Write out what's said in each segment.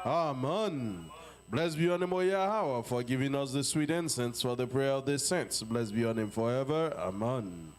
Amen. Blessed be your name, O Yahweh, for giving us the sweet incense for the prayer of the saints. Blessed be your name forever. Amen.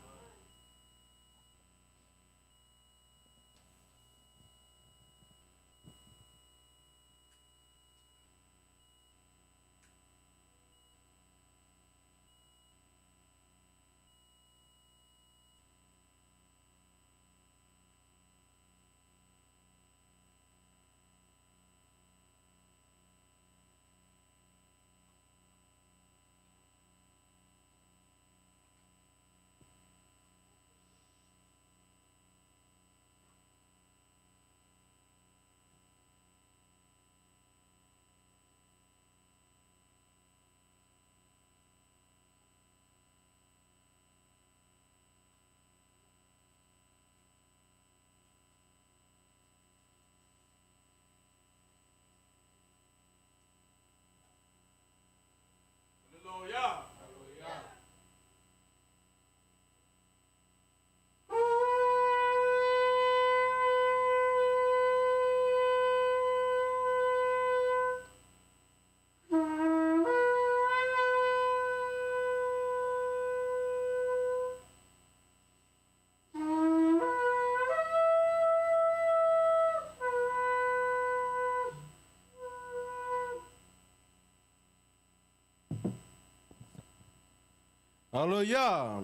Hallelujah.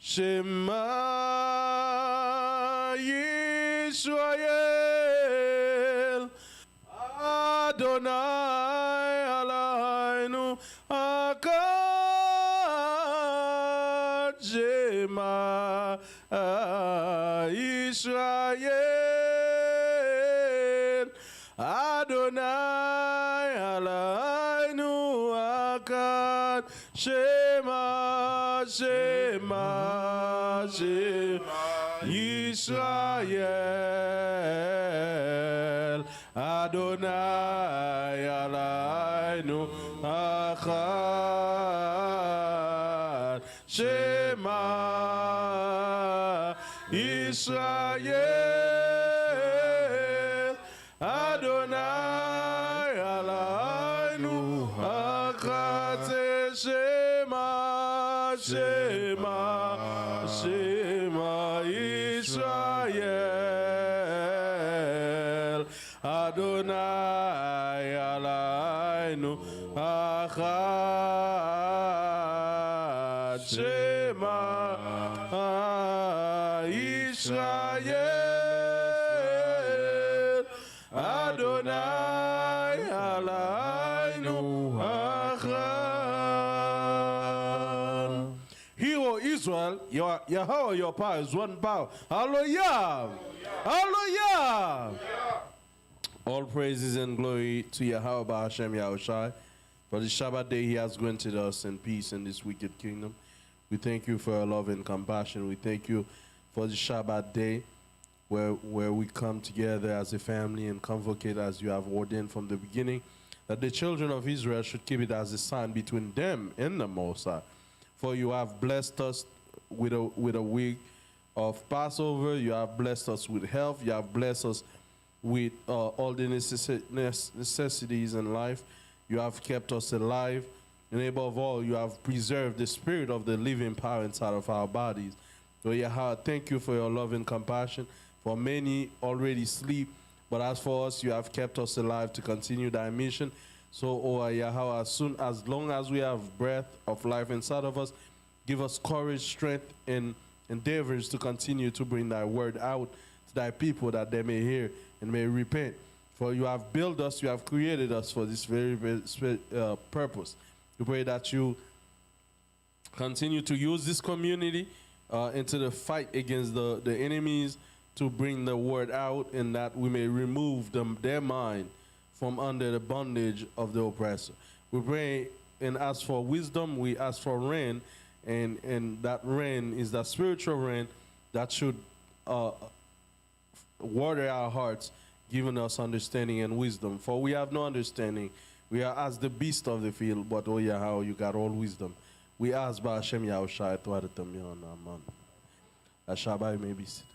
Shema Yisrael Adonai Eloheinu Echad. Shema Yisrael Adonai Eloheinu Echad. Shema, Shema, Shema, Yisrael, Adonai Eloheinu Echad. Shema, Yisrael, Adonai Eloheinu Echad. Shema, Shema, Shema, Israel, Adonai Eloheinu Echad. Shema, Israel, Adonai Eloheinu Echad. Hero Israel, Yahweh, your power is one power. Hallelujah. Hallelujah. All praises and glory to Yahweh Hashem Yahushai for the Shabbat day he has granted us in peace in this wicked kingdom. We thank you for your love and compassion. We thank you for the Shabbat day where we come together as a family and convocate as you have ordained from the beginning, that the children of Israel should keep it as a sign between them and the Most High. For you have blessed us with a week of Passover. You have blessed us with health. You have blessed us with all the necessities in life. You have kept us alive. And above all, you have preserved the spirit of the living power inside of our bodies. So Yahweh, thank you for your love and compassion. For many already sleep, but as for us, you have kept us alive to continue thy mission. So, oh Yahweh, as long as we have breath of life inside of us, give us courage, strength, and endeavors to continue to bring thy word out to thy people, that they may hear and may repent. For you have built us, you have created us for this very purpose. We pray that you continue to use this community into the fight against the enemies, to bring the word out, and that we may remove their mind from under the bondage of the oppressor. We pray and ask for wisdom. We ask for rain, and that rain is that spiritual rain that should water our hearts, giving us understanding and wisdom. For we have no understanding. We are as the beast of the field, but oh Yahweh, you got all wisdom. We ask by Hashem Yahushai to add them on. Amen. Shabbat may be seated.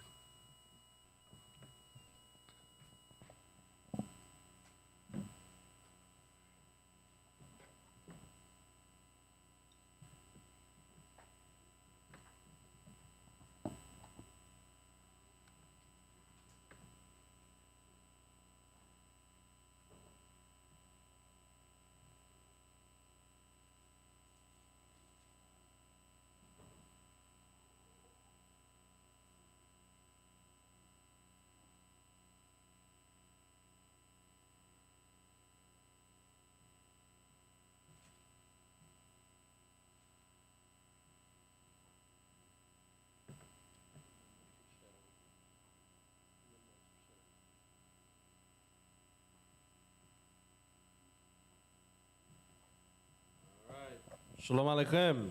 Shalom Aleichem.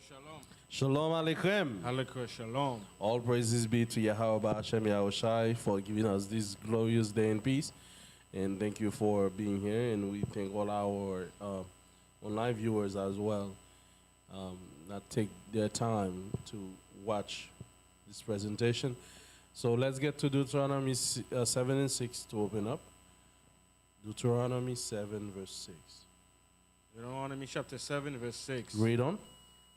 Shalom. Shalom Aleichem. Aleichem shalom. All praises be to Yahweh Hashem Yahushai for giving us this glorious day in peace. And thank you for being here. And we thank all our online viewers as well. That take their time to watch this presentation. So let's get to Deuteronomy 7 and 6 to open up. Deuteronomy 7 verse 6. Deuteronomy chapter 7 verse 6. Read on.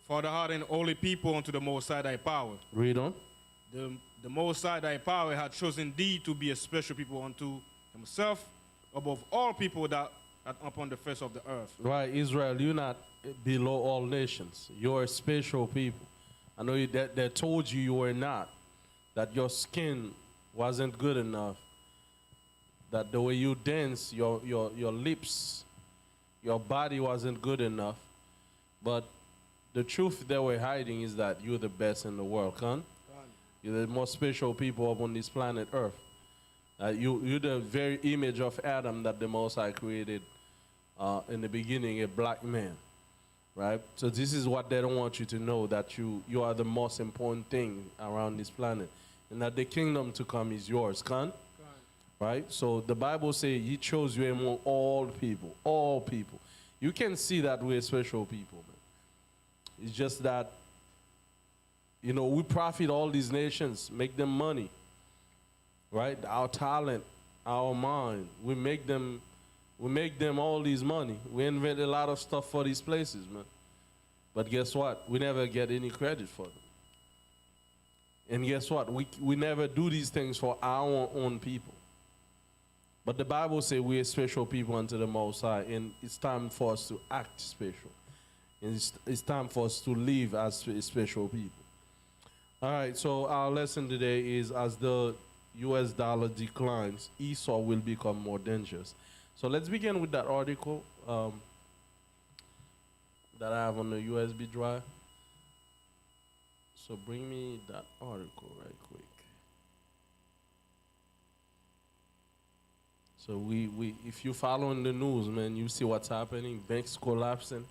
For thou art an holy people unto the Most High thy power. Read on. The Most High thy power hath chosen thee to be a special people unto himself above all people that are upon the face of the earth. Right, Israel, you're not below all nations. You're a special people. I know that they told you were not, that your skin wasn't good enough, that the way you dance, your lips, your body wasn't good enough. But the truth they were hiding is that you're the best in the world, Khan. You're the most special people upon this planet Earth. You're the very image of Adam that the Most High created in the beginning, a black man, right? So this is what they don't want you to know, that you are the most important thing around this planet, and that the kingdom to come is yours, Khan. Right? So the Bible says he chose you among all people, all people. You can see that we're special people, man. It's just that, you know, we profit all these nations, make them money, right? Our talent, our mind, we make them all this money. We invent a lot of stuff for these places, man. But guess what? We never get any credit for them. And guess what? We never do these things for our own people. But the Bible says we are special people unto the Most High, and it's time for us to act special. And it's time for us to live as special people. All right, so our lesson today is, as the US dollar declines, Esau will become more dangerous. So let's begin with that article that I have on the USB drive. So bring me that article right quick. So we if you following the news, man, you see what's happening. Banks collapsing.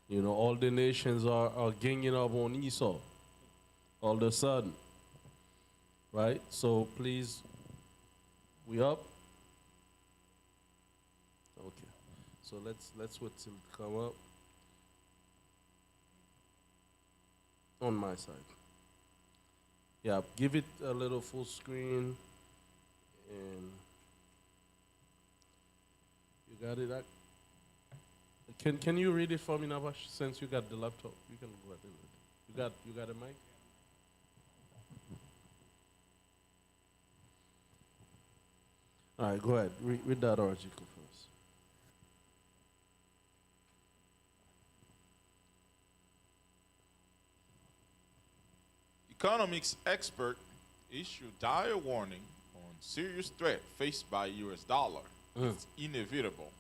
You know, all the nations are ganging up on Esau all of a sudden. Right? So please, we up? Okay. So let's wait till it come up. On my side. Yeah, give it a little full screen, and you got it. Can you read it for me, Nabash? Since you got the laptop, you can go ahead and read it. You got a mic? All right, go ahead. Read that article first. Economics expert issue dire warning on serious threat faced by U.S. dollar. It's inevitable.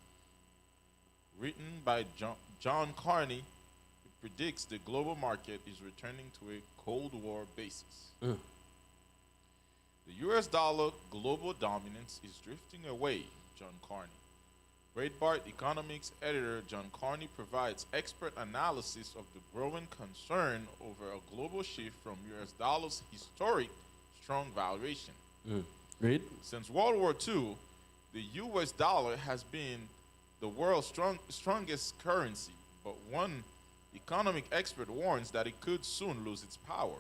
Written by John Carney, it predicts the global market is returning to a Cold War basis. The U.S. dollar global dominance is drifting away, John Carney. Breitbart economics editor John Carney provides expert analysis of the growing concern over a global shift from U.S. dollar's historic strong valuation. Read. Since World War II, the U.S. dollar has been the world's strongest currency, but one economic expert warns that it could soon lose its power.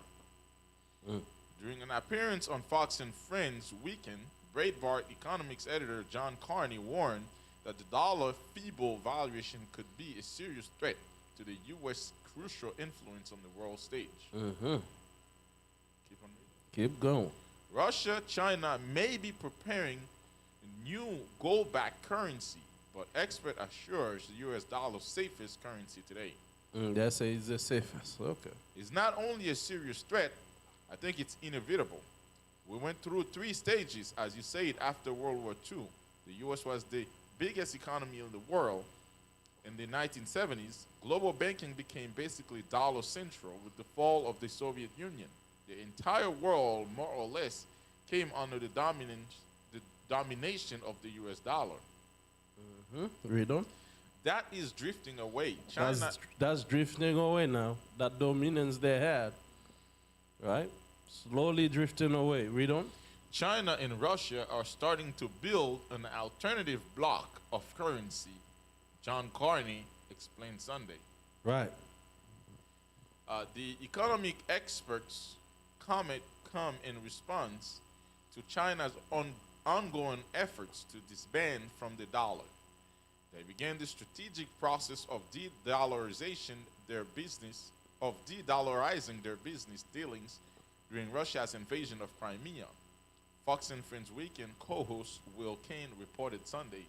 During an appearance on Fox and Friends Weekend, Breitbart economics editor John Carney warned that the dollar's feeble valuation could be a serious threat to the U.S. crucial influence on the world stage. Keep on reading. Keep going. Russia, China may be preparing a new gold-backed currency, but expert assures the U.S. dollar's safest currency today. That says the safest. Okay. It's not only a serious threat, I think it's inevitable. We went through 3 stages, as you said, after World War II. The U.S. was the biggest economy in the world. In the 1970s, global banking became basically dollar central with the fall of the Soviet Union. The entire world, more or less, came under the domination of the U.S. dollar. Read on. that is drifting away. China, That's drifting away now. That dominance they had, right? Slowly drifting away. Read on. China and Russia are starting to build an alternative block of currency, John Carney explained Sunday. Right. The economic experts' comment come in response to China's ongoing efforts to disband from the dollar. They began the strategic process of de-dollarizing their business dealings during Russia's invasion of Crimea. Fox and Friends Weekend co-host Will Kane reported Sunday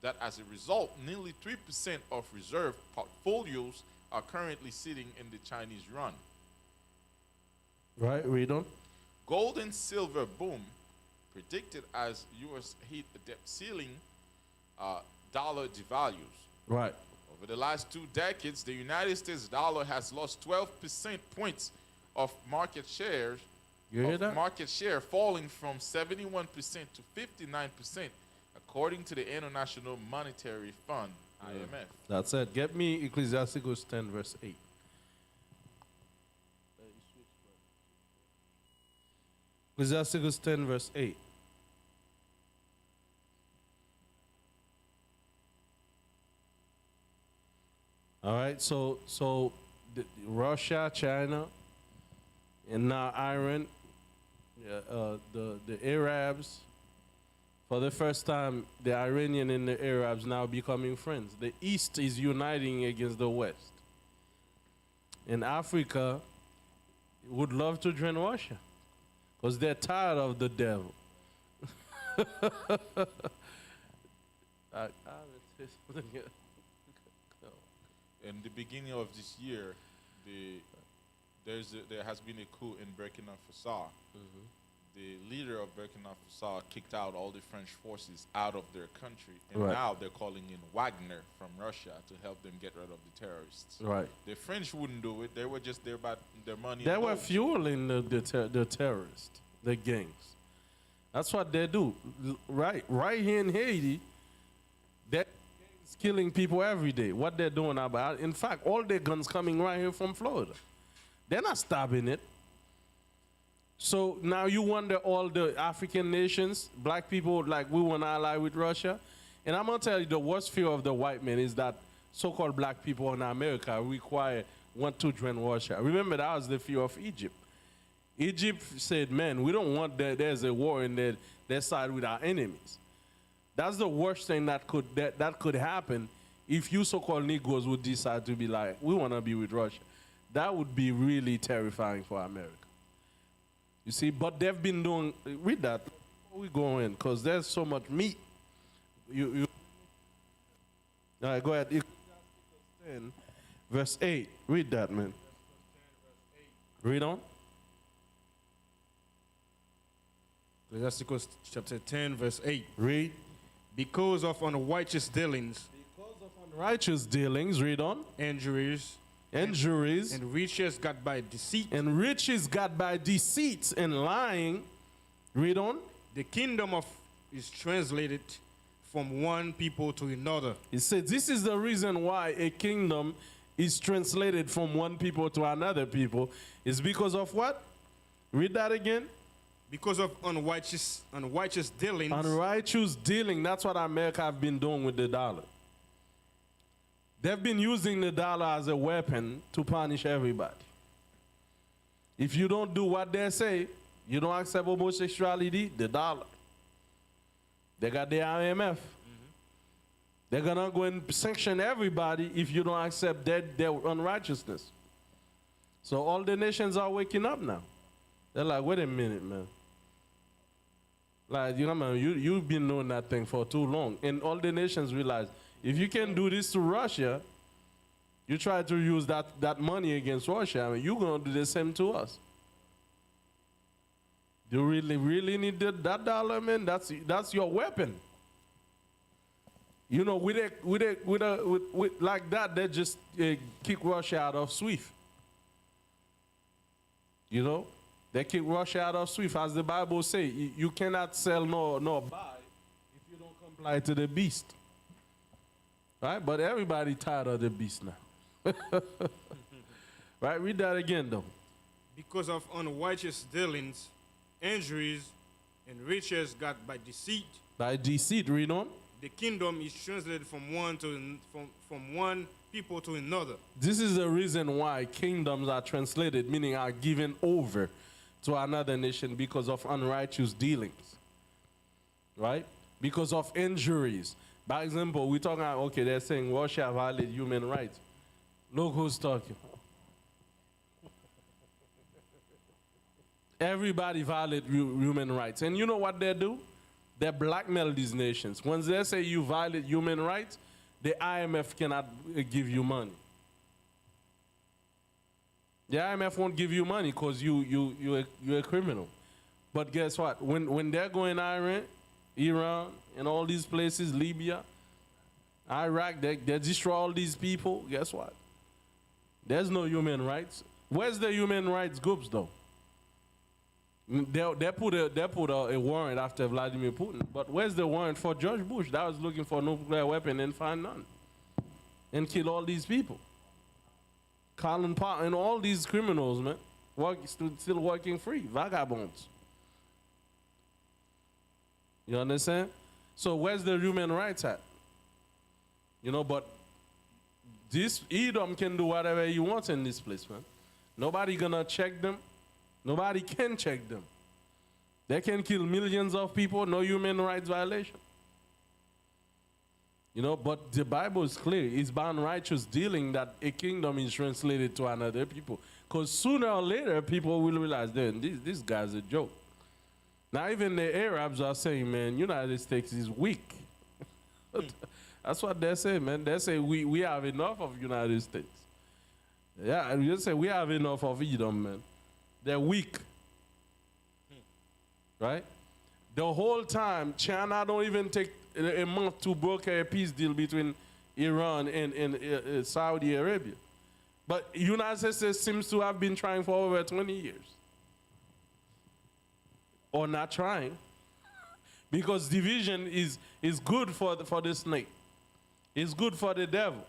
that as a result, nearly 3% of reserve portfolios are currently sitting in the Chinese yuan. Right, read on. Gold and silver boom predicted as U.S. hit a debt ceiling, dollar devalues. Right. Over the last 2 decades, the United States dollar has lost 12% points of market share. You hear that? Market share falling from 71% to 59%, according to the International Monetary Fund, IMF. That's it. Get me Ecclesiasticus 10, verse 8. Ecclesiasticus 10, verse 8. All right, so Russia, China, and now Iran, the Arabs. For the first time, the Iranian and the Arabs now becoming friends. The East is uniting against the West. And Africa would love to join Russia because they're tired of the devil. In the beginning of this year, there has been a coup in Burkina Faso. Mm-hmm. The leader of Burkina Faso kicked out all the French forces out of their country, and Right. now they're calling in Wagner from Russia to help them get rid of the terrorists. Right. The French wouldn't do it. They were just there about their money. They and were gold. fueling the terrorists, the gangs. That's what they do. Right here in Haiti, they're killing people every day. What they're doing about, in fact, all their guns coming right here from Florida. They're not stopping it. So now you wonder all the African nations, black people, like we want to ally with Russia. And I'm going to tell you the worst fear of the white man is that so-called black people in America want to join Russia. Remember, that was the fear of Egypt. Egypt said, man, we don't want there's a war in their side with our enemies. That's the worst thing that could happen if you so-called Negroes would decide to be like, we want to be with Russia. That would be really terrifying for America. You see, but they've been doing, read that, before we go in, because there's so much meat. All right, go ahead. 10, verse 8. Read that, man. Read on. Ecclesiasticus chapter 10, verse 8. Read. Because of unrighteous dealings, Righteous dealings, read on. injuries, Injuries. and riches got by deceit, And riches got by deceit and lying. Read on. the kingdom of is translated from one people to another. It says this is the reason why a kingdom is translated from one people to another people. Is because of what? Read that again. Because of unrighteous dealings, Unrighteous dealing. That's what America have been doing with the dollar. They've been using the dollar as a weapon to punish everybody. If you don't do what they say, you don't accept homosexuality, the dollar. They got the IMF. They're going to go and sanction everybody if you don't accept their unrighteousness. So all the nations are waking up now. They're like, wait a minute, man. Like, you know, man, you've been doing that thing for too long. And all the nations realize, if you can do this to Russia, you try to use that money against Russia, I mean, you're going to do the same to us. You really need that dollar, man? That's your weapon. You know, with like that, they just kick Russia out of SWIFT. You know? They kick Russia out of SWIFT. As the Bible says, you cannot sell nor buy if you don't comply to the beast. Right? But everybody tired of the beast now. Right? Read that again, though. Because of unrighteous dealings, injuries, and riches got by deceit, By deceit, read on. the kingdom is translated from one people to another. This is the reason why kingdoms are translated, meaning are given over to another nation because of unrighteous dealings. Right? Because of injuries. By example, we're talking about, okay, they're saying Russia violated human rights. Look who's talking. Everybody violates human rights. And you know what they do? They blackmail these nations. Once they say you violate human rights, the IMF cannot give you money. The IMF won't give you money because you're a criminal. But guess what? When they're going Iran, and all these places, Libya, Iraq, they destroy all these people, guess what? There's no human rights. Where's the human rights groups, though? They put a warrant after Vladimir Putin, but where's the warrant for George Bush that was looking for a nuclear weapon and find none? And kill all these people. Colin Powell and all these criminals, man, still working free, vagabonds. You understand? So where's the human rights at? You know, but this Edom can do whatever he wants in this place, man. Nobody gonna check them. Nobody can check them. They can kill millions of people, no human rights violation. You know, but the Bible is clear. It's by unrighteous dealing that a kingdom is translated to another people. Because sooner or later, people will realize, then this guy's a joke. Now, even the Arabs are saying, man, United States is weak. That's what they say, man. They say we have enough of United States. Yeah, and you say we have enough of Edom, man. They're weak. Right? The whole time, China don't even take a month to broker a peace deal between Iran and Saudi Arabia. But United States seems to have been trying for over 20 years. Or not trying. Because division is good for the snake. It's good for the devil.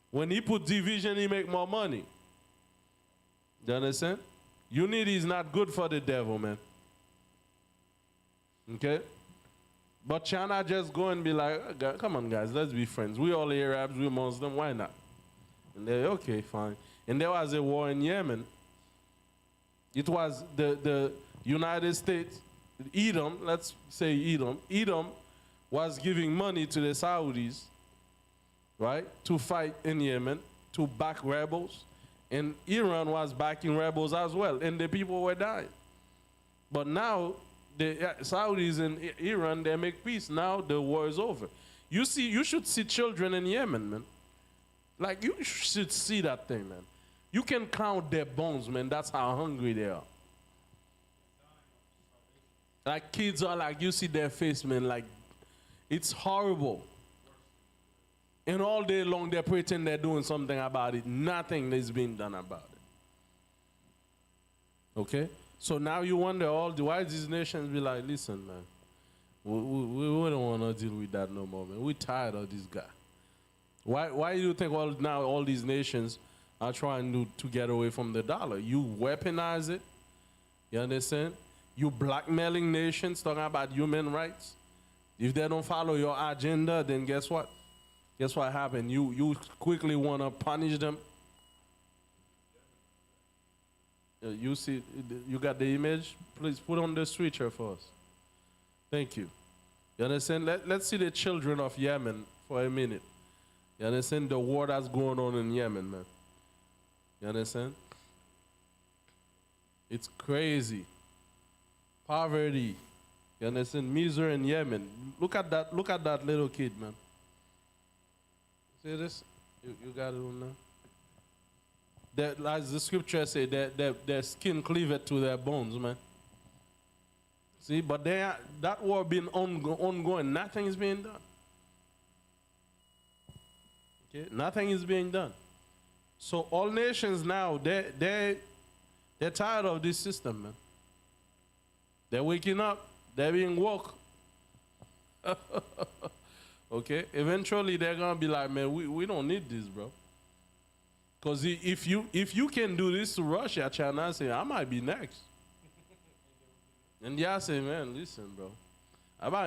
When he put division, he make more money. You understand? Unity is not good for the devil, man. Okay? But China just go and be like, oh, come on, guys, let's be friends. We all Arabs, we Muslim, why not? And they're okay, fine. And there was a war in Yemen. It was the United States, Edom, let's say Edom. Edom was giving money to the Saudis, right, to fight in Yemen, to back rebels. And Iran was backing rebels as well, and the people were dying. But now, the Saudis and Iran, they make peace. Now the war is over. You should see children in Yemen, man. Like, you should see that thing, man. You can count their bones, man. That's how hungry they are. Like, kids are like, you see their face, man, like, it's horrible. And all day long, they pretend they're doing something about it. Nothing is being done about it. Okay? So now you wonder, why these nations be like, listen, man, we don't want to deal with that no more, man. We're tired of this guy. Why do you think all these nations are trying to get away from the dollar? You weaponize it. You understand? You blackmailing nations talking about human rights. If they don't follow your agenda, then guess what? Guess what happened? You quickly want to punish them. You see, you got the image? Please put on the switcher for us. Thank you. You understand? Let's see the children of Yemen for a minute. You understand the war that's going on in Yemen, man? You understand? It's crazy. Poverty. You understand? Misery in Yemen. Look at that little kid, man. See this? You got it on there? As the scripture say, their skin cleaved to their bones, man. See, but that war been ongoing. Nothing is being done. Okay, nothing is being done. So all nations now, they're tired of this system, man. They're waking up. They're being woke. Okay? Eventually, they're going to be like, man, we don't need this, bro. Because if you can do this to Russia, China say, I might be next. India say, man, listen, bro.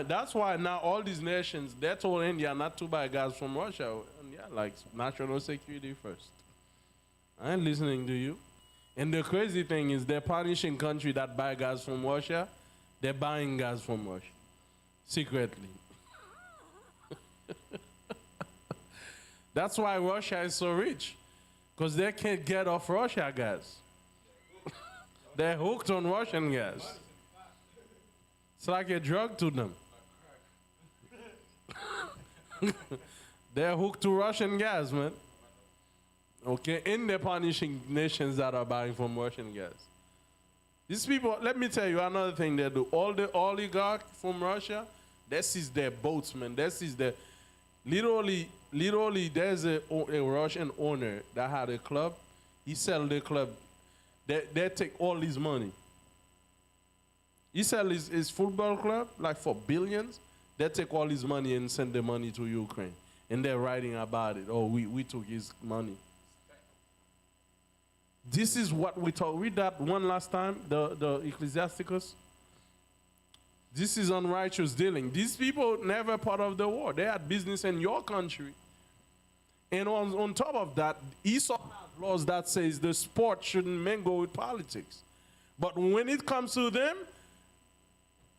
That's why now all these nations, they told India not to buy gas from Russia. India, like, national security first. I ain't listening to you. And the crazy thing is they're punishing countries that buy gas from Russia. They're buying gas from Russia. Secretly. That's why Russia is so rich. Because they can't get off Russia gas. They're hooked on Russian gas. It's like a drug to them. They're hooked to Russian gas, man. Okay, and they're punishing nations that are buying from Russian gas. These people, let me tell you another thing they do. All the oligarchs from Russia, this is their boats, man. This is their, literally, there's a Russian owner that had a club. He sell the club. They take all his money. He sell his football club, like for billions. They take all his money and send the money to Ukraine. And they're writing about it. Oh, we took his money. This is what we talk. Read that one last time, the Ecclesiasticus. This is unrighteous dealing. These people never part of the war. They had business in your country. And on top of that, Esau has laws that says the sport shouldn't mingle with politics. But when it comes to them,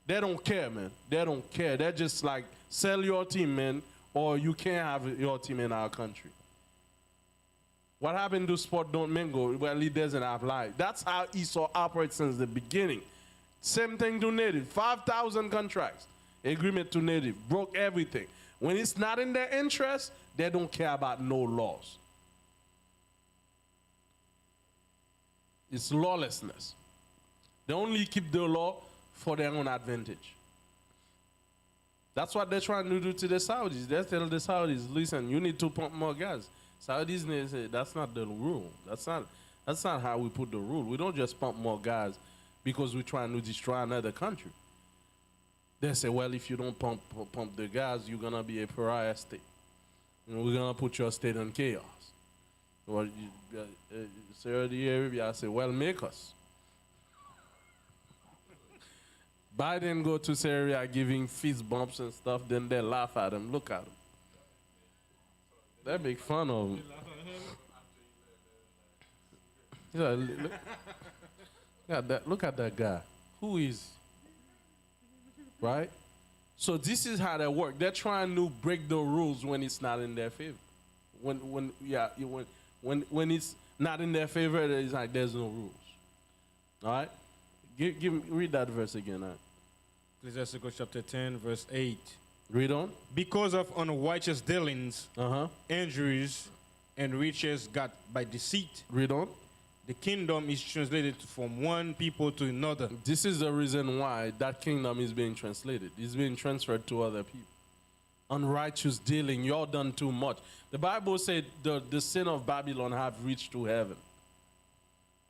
they don't care, man. They don't care. They're just like, sell your team, man, or you can't have your team in our country. What happened to sport don't mingle? Well, it doesn't apply. That's how Esau operates since the beginning. Same thing to native. 5,000 contracts. Agreement to native. Broke everything. When it's not in their interest, they don't care about no laws. It's lawlessness. They only keep the law for their own advantage. That's what they're trying to do to the Saudis. They tell the Saudis, listen, you need to pump more gas. Saudis say that's not the rule. That's not how we put the rule. We don't just pump more gas because we're trying to destroy another country. They say, well, if you don't pump the gas, you're gonna be a pariah state. We're gonna put your state in chaos. Well, Saudi Arabia say, well, make us. Biden go to Syria giving fist bumps and stuff, then they laugh at him. Look at him. They make fun of him. Look at that guy. Who is? Right? So this is how they work. They're trying to break the rules when it's not in their favor. When it's not in their favor, it's like there's no rules. All right? Read that verse again. Right? Ecclesiasticus chapter 10, verse 8. Read on. Because of unrighteous dealings, injuries, and riches got by deceit. Read on. The kingdom is translated from one people to another. This is the reason why that kingdom is being translated. It's being transferred to other people. Unrighteous dealing, you're done too much. The Bible said the sin of Babylon have reached to heaven.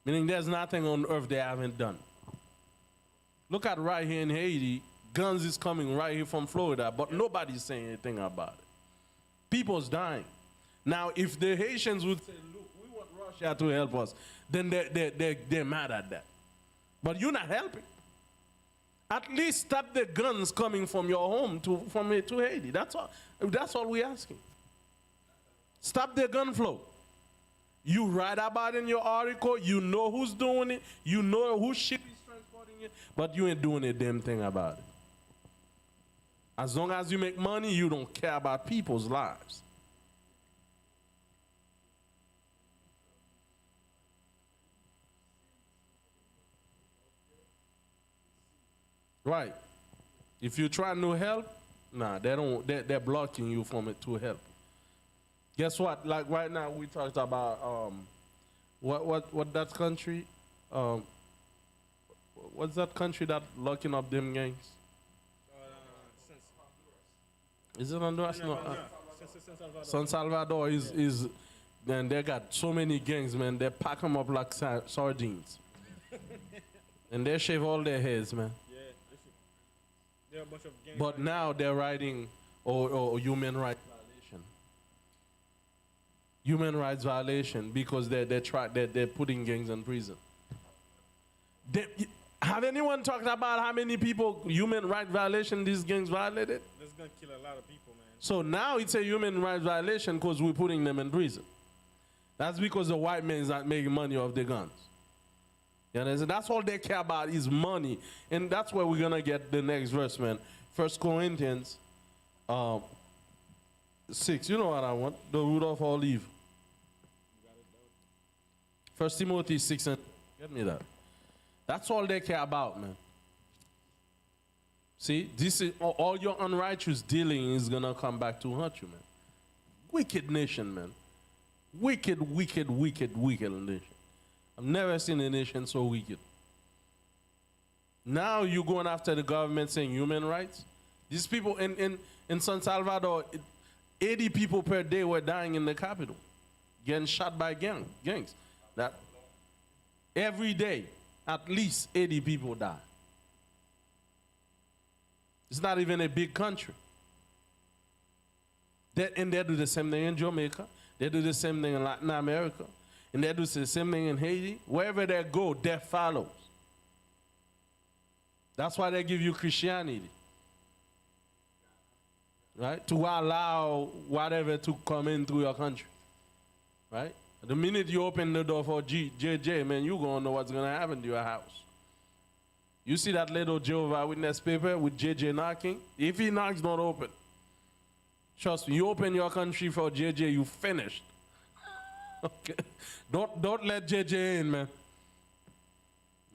Meaning there's nothing on earth they haven't done. Look at right here in Haiti. Guns is coming right here from Florida, but nobody's saying anything about it. People's dying. Now, if the Haitians would say, look, we want Russia to help us, then they're mad at that. But you're not helping. At least stop the guns coming from your home to Haiti. That's all we're asking. Stop the gun flow. You write about it in your article. You know who's doing it. You know whose ship is transporting it. But you ain't doing a damn thing about it. As long as you make money, you don't care about people's lives. Right. If you're trying to help, nah, they're blocking you from it to help. Guess what? Like right now we talked about what that country what's that country that locking up them gangs? Is it Honduras? No. San Salvador is then they got so many gangs, man. They pack them up like sardines. And they shave all their heads, man. Yeah, there are a bunch of gangs. But now they're writing, or human rights violation. Human rights violation because they're putting gangs in prison. Have anyone talked about how many people human rights violation these gangs violated? That's gonna kill a lot of people, man. So now it's a human rights violation because we're putting them in prison. That's because the white man is not making money off the guns. You understand? That's all they care about is money. And that's where we're going to get the next verse, man. 1 Corinthians 6. You know what I want? The root of all evil. 1 Timothy 6. And get me that. That's all they care about, man. See, this is all your unrighteous dealing is going to come back to haunt you, man. Wicked nation, man. Wicked, wicked, wicked, wicked nation. I've never seen a nation so wicked. Now you're going after the government saying human rights. These people in San Salvador, 80 people per day were dying in the capital, getting shot by gangs. That every day, at least 80 people die. It's not even a big country. And they do the same thing in Jamaica. They do the same thing in Latin America. And they do the same thing in Haiti. Wherever they go, death follows. That's why they give you Christianity. Right? To allow whatever to come in through your country. Right? The minute you open the door for JJ, man, you're going to know what's going to happen to your house. You see that little Jehovah Witness paper with JJ knocking? If he knocks, don't open. Trust me, you open your country for JJ, you finished. Okay? Don't let JJ in, man.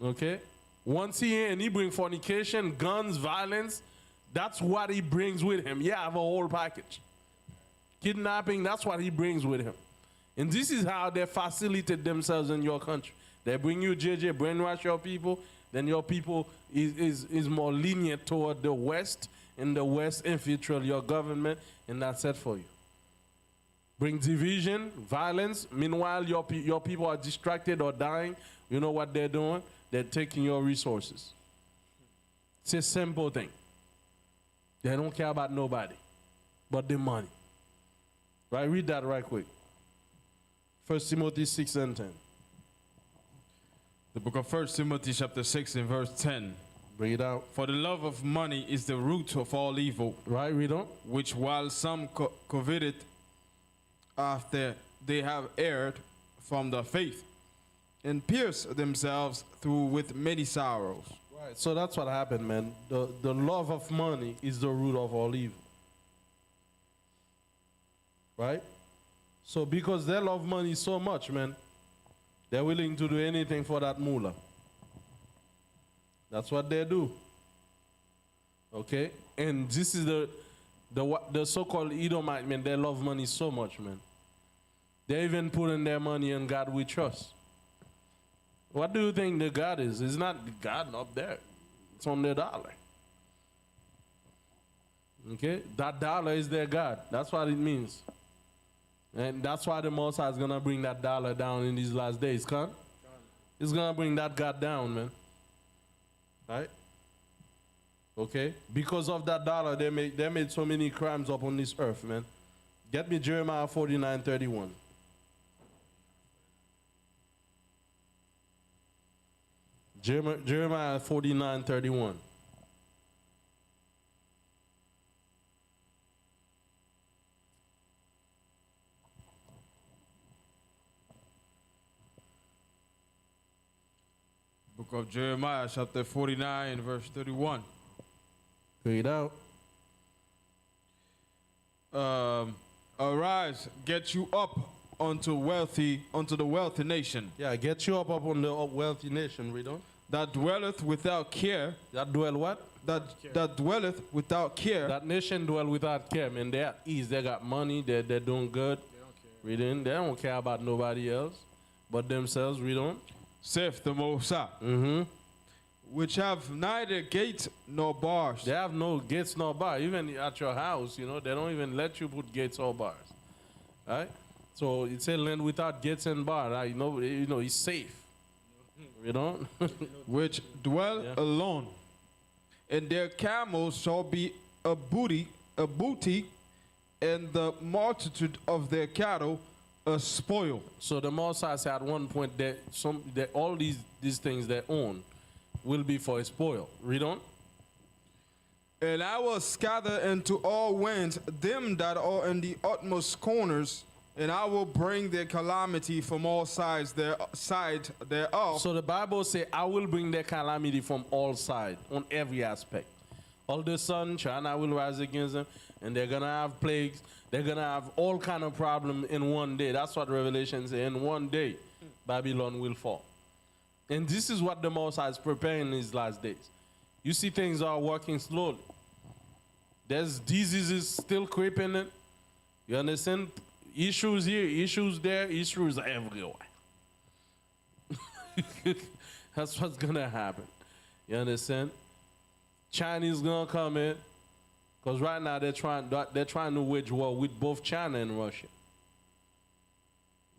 Okay? Once he in, he bring fornication, guns, violence. That's what he brings with him. Yeah, I have a whole package. Kidnapping, that's what he brings with him. And this is how they facilitate themselves in your country. They bring you JJ, brainwash your people, then your people is more lenient toward the West, and the West infiltrate your government, and that's it for you. Bring division, violence. Meanwhile, your people are distracted or dying. You know what they're doing? They're taking your resources. It's a simple thing. They don't care about nobody but the money. Right? Read that right quick. 1 Timothy 6 and 10. The book of 1 Timothy chapter 6 and verse 10. Bring it out. For the love of money is the root of all evil. Right, read on. Which while some coveted after they have erred from the faith, and pierced themselves through with many sorrows. Right, so that's what happened, man. The love of money is the root of all evil. Right? So because they love money so much, man, they're willing to do anything for that moolah. That's what they do. Okay? And this is the so-called Edomite, man. They love money so much, man. They even putting their money in God we trust. What do you think the God is? It's not God up there. It's on the dollar. Okay? That dollar is their God. That's what it means. And that's why the Most High is going to bring that dollar down in these last days, huh? It's going to bring that God down, man. Right? Okay? Because of that dollar, they made so many crimes up on this earth, man. Get me Jeremiah 49:31. Jeremiah 49:31. Book of Jeremiah chapter 49 verse 31. Read out. Arise, get you up unto the wealthy nation. Yeah, get you up on the wealthy nation, read on. That dwelleth without care. That dwell what? That dwelleth without care. That nation dwell without care, man. They're at ease. They got money. They're doing good. They don't care. Read in. They don't care about nobody else but themselves. Read on. Saith the Most High. Mm-hmm. Which have neither gates nor bars. They have no gates nor bars. Even at your house, you know, they don't even let you put gates or bars. Right? So it's a land without gates and bars. Right? You know, it's safe. You know? Which dwell alone. And their camels shall be a a booty, and the multitude of their cattle a spoil. So the Most High said at one point that all these things they own will be for a spoil. Read on. And I will scatter into all winds them that are in the utmost corners, and I will bring their calamity from all sides thereof. So the Bible says, I will bring their calamity from all sides, on every aspect. All the sun, China will rise against them, and they're going to have plagues. They're going to have all kind of problems in one day. That's what Revelation says. In one day, Babylon will fall. And this is what the Most High is preparing in these last days. You see things are working slowly. There's diseases still creeping in. You understand? Issues here, issues there, issues everywhere. That's what's going to happen. You understand? Chinese going to come in. Because right now they're trying to wage war with both China and Russia.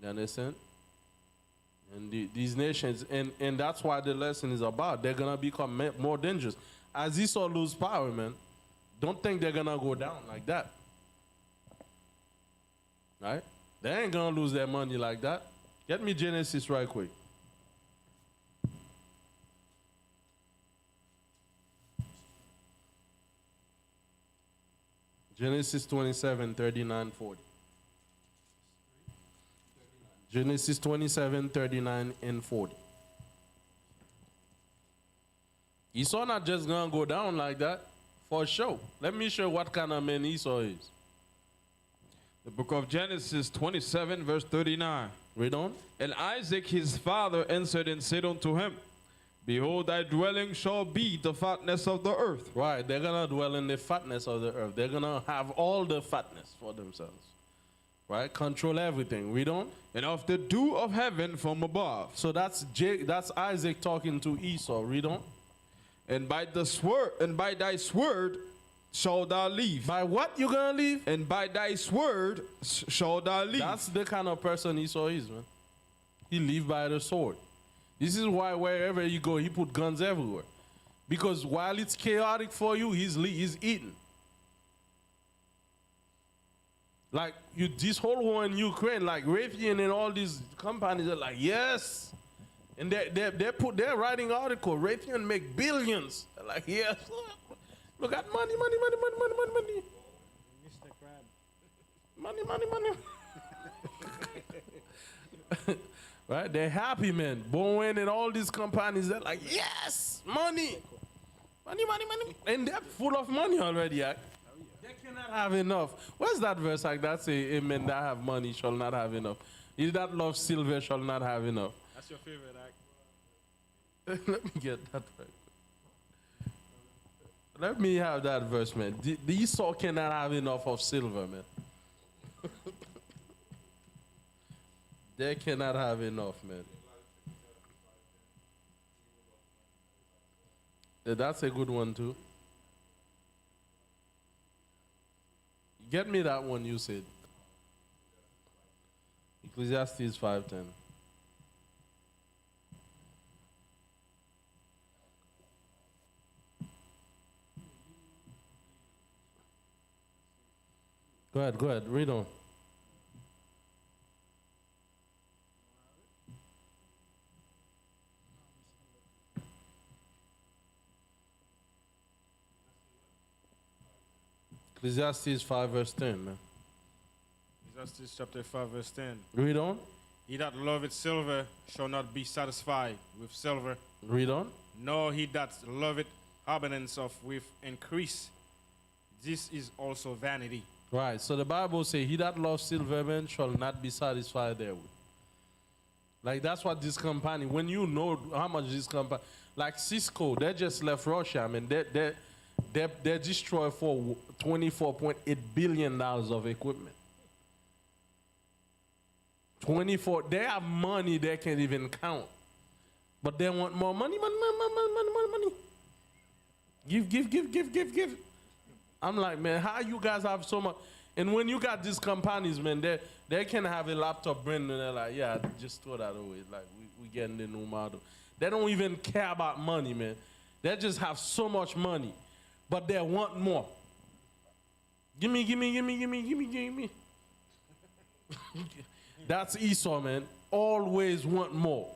You understand? And these nations, and that's why the lesson is about. They're going to become more dangerous. As Esau lose power, man, don't think they're going to go down like that. Right? They ain't going to lose their money like that. Get me Genesis right quick. Genesis 27, 39, 40. Genesis 27, 39, and 40. Esau not just going to go down like that, for sure. Let me show what kind of man Esau is. The book of Genesis 27, verse 39. Read on. And Isaac his father answered and said unto him, Behold, thy dwelling shall be the fatness of the earth. Right, they're going to dwell in the fatness of the earth. They're going to have all the fatness for themselves. Right, control everything. Read on. And of the dew of heaven from above. So that's Isaac talking to Esau. Read on. And by thy sword shall thou live. By what you going to live? And by thy sword shall thou live. That's the kind of person Esau is, man. He live by the sword. This is why wherever you go, he put guns everywhere. Because while it's chaotic for you, he's eating. Like this whole war in Ukraine, like Raytheon and all these companies are like, yes. And they're writing article. Raytheon make billions. They're like, yes. Look at money. Mr. Crab. Money. Right? They're happy, man. Boeing and all these companies, they're like, yes, money. And they're full of money already. They cannot have enough. Where's that verse like that say, amen, that have money shall not have enough. He that loves silver shall not have enough. That's your favorite act. Let me get that right. Let me have that verse, man. The Esau cannot have enough of silver, man. They cannot have enough, man. That's a good one, too. Get me that one you said. Ecclesiastes 5:10. Go ahead, read on. Ecclesiastes 5 verse 10, man. Ecclesiastes chapter 5 verse 10. Read on. He that loveth silver shall not be satisfied with silver, Read on. nor he that loveth abundance of with increase. This is also vanity. Right. So the Bible says, he that loves silver, man, shall not be satisfied therewith. Like that's what this company, when you know how much this company, like Cisco, they just left Russia. I mean, they destroyed for $24.8 billion of equipment. 24, they have money they can't even count. But they want more money. Give. I'm like, man, how you guys have so much? And when you got these companies, man, they can have a laptop brand and they're like, yeah, just throw that away. Like, we getting the new model. They don't even care about money, man. They just have so much money, but they want more. Give me. That's Esau, man. Always want more.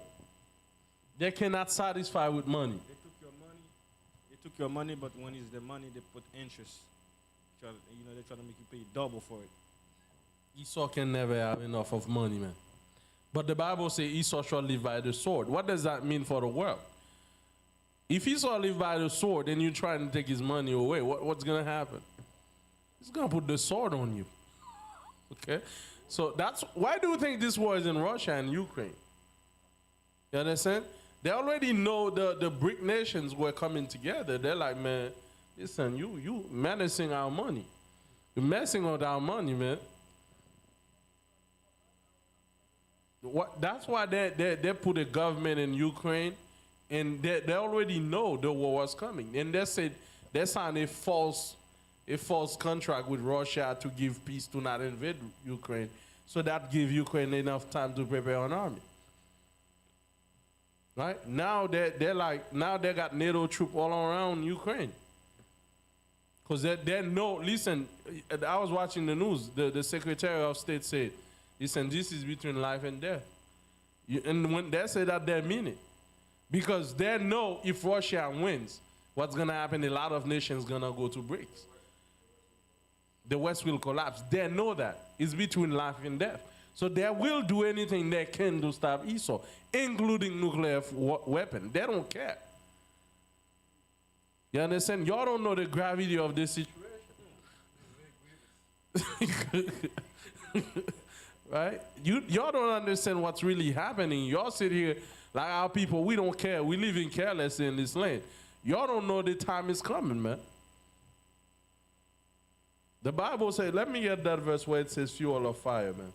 They cannot satisfy with money. They took your money, but when it's the money, they put interest. They try to make you pay double for it. Esau can never have enough of money, man. But the Bible says Esau shall live by the sword. What does that mean for the world? If Esau live by the sword and you trying to take his money away, what's going to happen? He's going to put the sword on you. Okay? So that's why do you think this war is in Russia and Ukraine? You understand? They already know the BRIC nations were coming together. They're like, man, listen, you menacing our money. You're messing with our money, man. That's why they put a government in Ukraine, and they already know the war was coming. And they said they signed a false contract with Russia to give peace to not invade Ukraine. So that gives Ukraine enough time to prepare an army. Right? Now they got NATO troops all around Ukraine. Because they know, listen, I was watching the news, the Secretary of State said, listen, this is between life and death. And when they say that, they mean it. Because they know if Russia wins, what's going to happen, a lot of nations going to go to BRICS. The West will collapse. They know that. It's between life and death. So they will do anything they can to stop Esau, including nuclear weapon. They don't care. You understand? Y'all don't know the gravity of this situation. Right? Y'all don't understand what's really happening. Y'all sit here like our people, we don't care. We live in careless in this land. Y'all don't know the time is coming, man. The Bible says, let me get that verse where it says fuel of fire, man.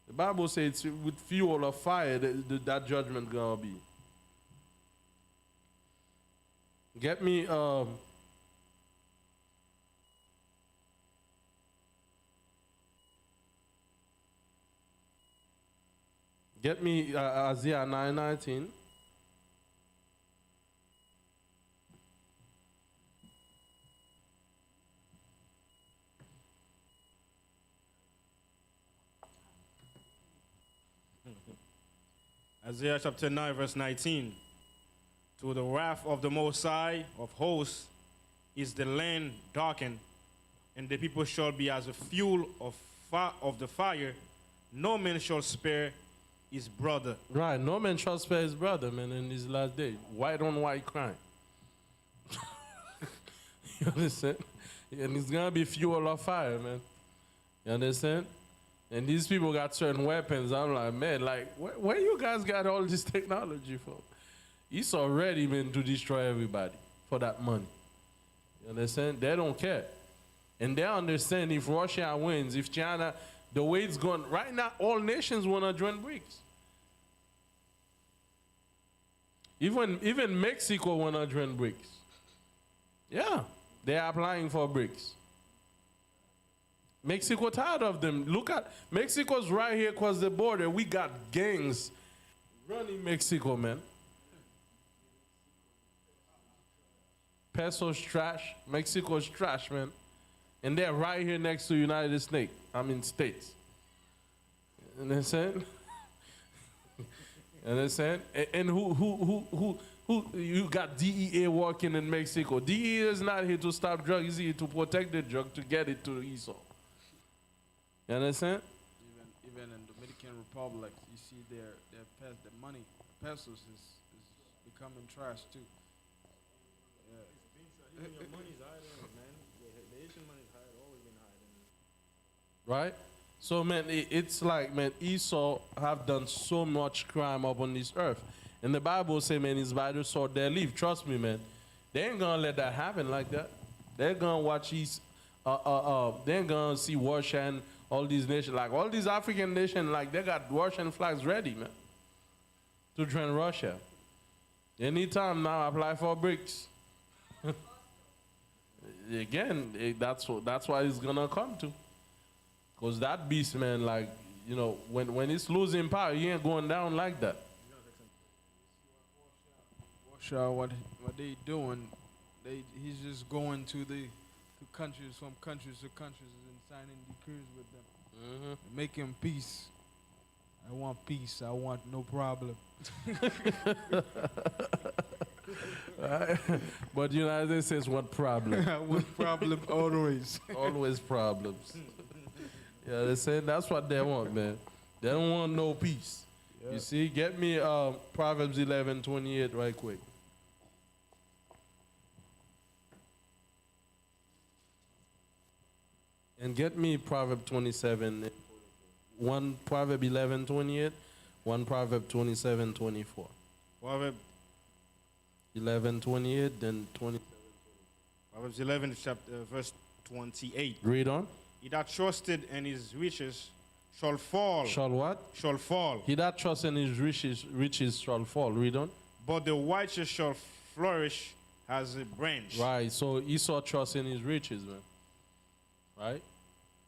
The Bible says it's with fuel of fire that judgment gonna be. Get me Isaiah 9:19. Isaiah chapter 9, verse 19. To the wrath of the Most High of hosts is the land darkened, and the people shall be as a fuel of the fire. No man shall spare his brother. Right, no man shall spare his brother, man, in these last days. White on white crime. You understand? And it's going to be fuel of fire, man. You understand? And these people got certain weapons. I'm like, man, like, where you guys got all this technology from? Esau ready, man, to destroy everybody for that money. You understand? They don't care. And they understand if Russia wins, if China, the way it's going, right now, all nations want to join BRICS. Even Mexico want to join BRICS. Yeah, they're applying for BRICS. Mexico tired of them. Look at, Mexico's right here across the border. We got gangs running Mexico, man. Peso's trash. Mexico's trash, man. And they're right here next to United States. States. You understand? You understand? And who you got DEA working in Mexico. DEA is not here to stop drugs. He's here to protect the drug, to get it to Esau. You understand? Even in Dominican Republic, you see their money, pesos is becoming trash too. Even your money's higher, man. The Asian money's higher, always been higher. Right? So, man, it's like, man, Esau have done so much crime upon this earth. And the Bible say, man, it's by the sword they live. Trust me, man. They ain't gonna let that happen like that. They're gonna watch they're gonna see Russia and all these nations, like all these African nations, like they got Russian flags ready, man, to join Russia. Anytime now, apply for BRICS. Again, that's why it's gonna come to. Because that beast, man, like, you know, when it's losing power, he ain't going down like that. Russia, what they doing? He's just going to countries to countries and signing decrees with them, Mm-hmm. making peace. I want peace. I want no problem. Right? But the United States want problem. I want problem always. Always problems. Yeah, they say that's what they want, man. They don't want no peace. You see, get me Proverbs 11:28 right quick. And get me Proverb 27, one Proverb 11:28, one Proverb 27:24. Proverbs 11:28, then 20. Proverbs 11, verse 28. Read on. He that trusted in his riches shall fall. Shall what? Shall fall. He that trusts in his riches shall fall. Read on. But the righteous shall flourish as a branch. Right. So Esau trusts in his riches, man. Right?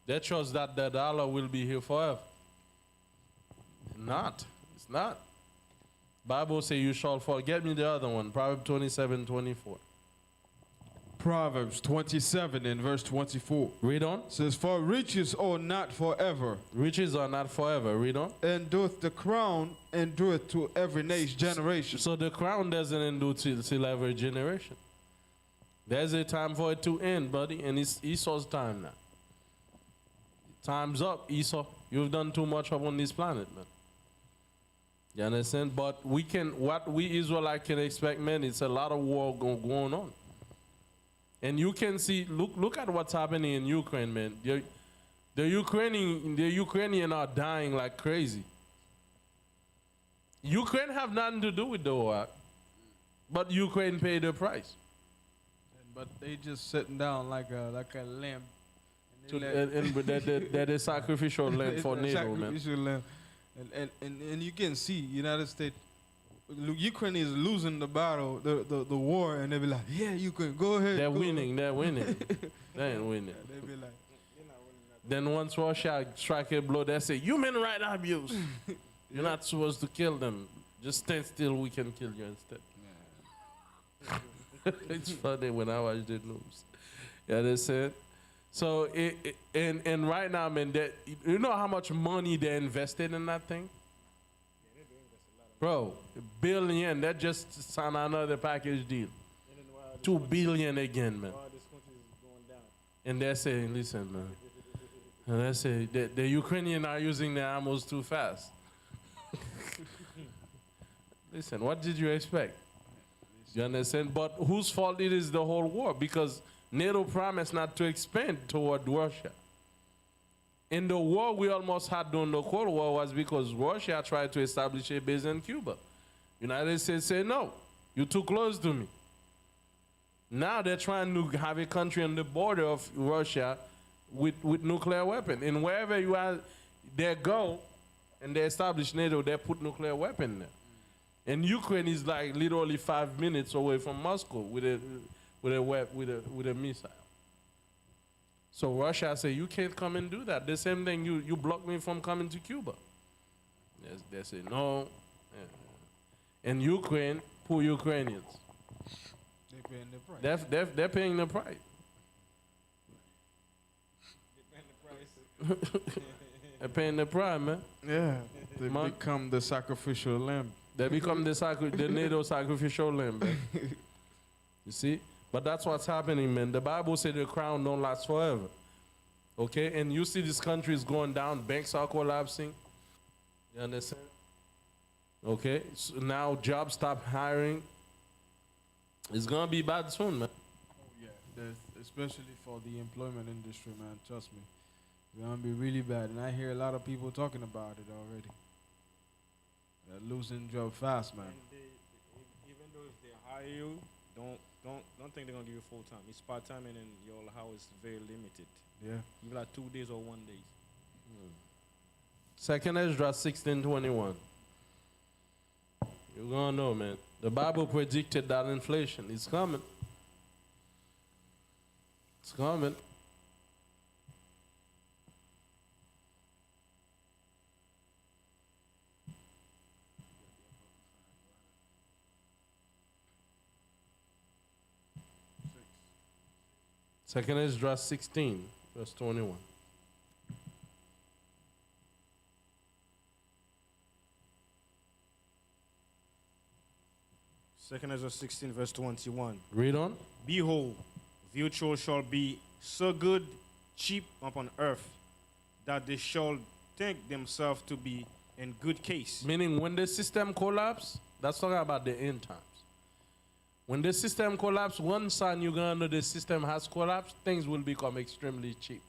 They trust that the dollar will be here forever. Not. It's not. Bible say you shall fall. Get me the other one. Proverbs 27:24. Proverbs 27 and verse 24 Read on. says, "For riches are not forever, Riches are not forever. Read on. and doth the crown endureth to every generation." So the crown doesn't endure till every generation. There's a time for it to end, buddy, and it's Esau's time now. Time's up, Esau. You've done too much on this planet, man. You understand? But what we Israelites can expect, man, it's a lot of war going on. And you can see, look at what's happening in Ukraine, man. The Ukrainians are dying like crazy. Ukraine have nothing to do with the war, but Ukraine paid the price. But they just sitting down like a lamb. They're the sacrificial lamb for NATO, man. Sacrificial lamb. And you can see United States, Ukraine is losing the battle, the war, and they be like, yeah, Ukraine, go ahead. They're winning. They ain't winning. They be like, Then once Russia strike a blow, they say, human right abuse. You're not supposed to kill them. Just stand still, we can kill you instead. It's funny when I watch the news. Yeah, they said. So, and right now, man, you know how much money they invested in that thing? Bro, $1 billion, that just signed another package deal. $2 billion again, man. And they're saying, listen, man. And they say, the Ukrainians are using their ammo too fast. Listen, what did you expect? You understand? But whose fault it is the whole war? Because NATO promised not to expand toward Russia. In the war we almost had during the Cold War was because Russia tried to establish a base in Cuba. United States said, no, you're too close to me. Now they're trying to have a country on the border of Russia with nuclear weapon. And wherever you are, they go and they establish NATO, they put nuclear weapon there. And Ukraine is like literally 5 minutes away from Moscow with a missile. So Russia say, you can't come and do that. The same thing, you block me from coming to Cuba. They say, no. And Ukraine, poor Ukrainians. They're paying the price. They're paying the price. They're paying the price, man. Yeah, they become the sacrificial lamb. They become the NATO sacrificial lamb, man. You see? But that's what's happening, man. The Bible says the crown don't last forever. Okay? And you see this country is going down. Banks are collapsing. You understand? Okay? So now jobs stop hiring. It's going to be bad soon, man. Yeah, especially for the employment industry, man. Trust me. It's going to be really bad. And I hear a lot of people talking about it already. They're losing job fast, man. And even though if they hire you, don't think they're gonna give you full time. It's part time, and then your hours is very limited. Yeah. Even like 2 days or 1 day. Second Ezra 16:21. You're gonna know, man. The Bible predicted that inflation is coming. It's coming. Second Esdras 16, verse 21. Second Ezra 16, verse 21. Read on. Behold, virtue shall be so good, cheap upon earth, that they shall think themselves to be in good case. Meaning when the system collapse, that's talking about the end times. When the system collapse, one sign you're going to know the system has collapsed, things will become extremely cheap.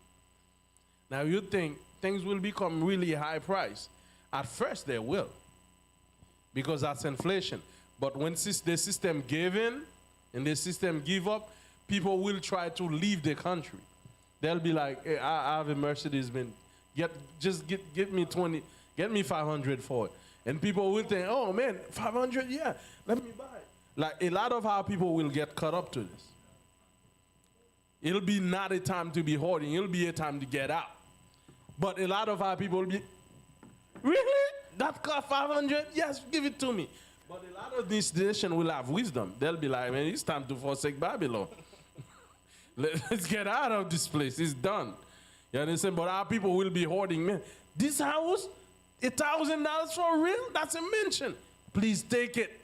Now you think things will become really high price. At first they will, because that's inflation. But when the system gave in and the system give up, people will try to leave the country. They'll be like, hey, I have a Mercedes Benz. Get me 20, get me 500 for it. And people will think, oh man, 500, yeah, let me buy it. Like a lot of our people will get caught up to this. It'll be not a time to be hoarding, it'll be a time to get out. But a lot of our people will be, really? That cost 500? Yes, give it to me. But a lot of this nation will have wisdom. They'll be like, man, it's time to forsake Babylon. Let's get out of this place. It's done. You understand? But our people will be hoarding, man. This house, $1,000 for real? That's a mansion. Please take it.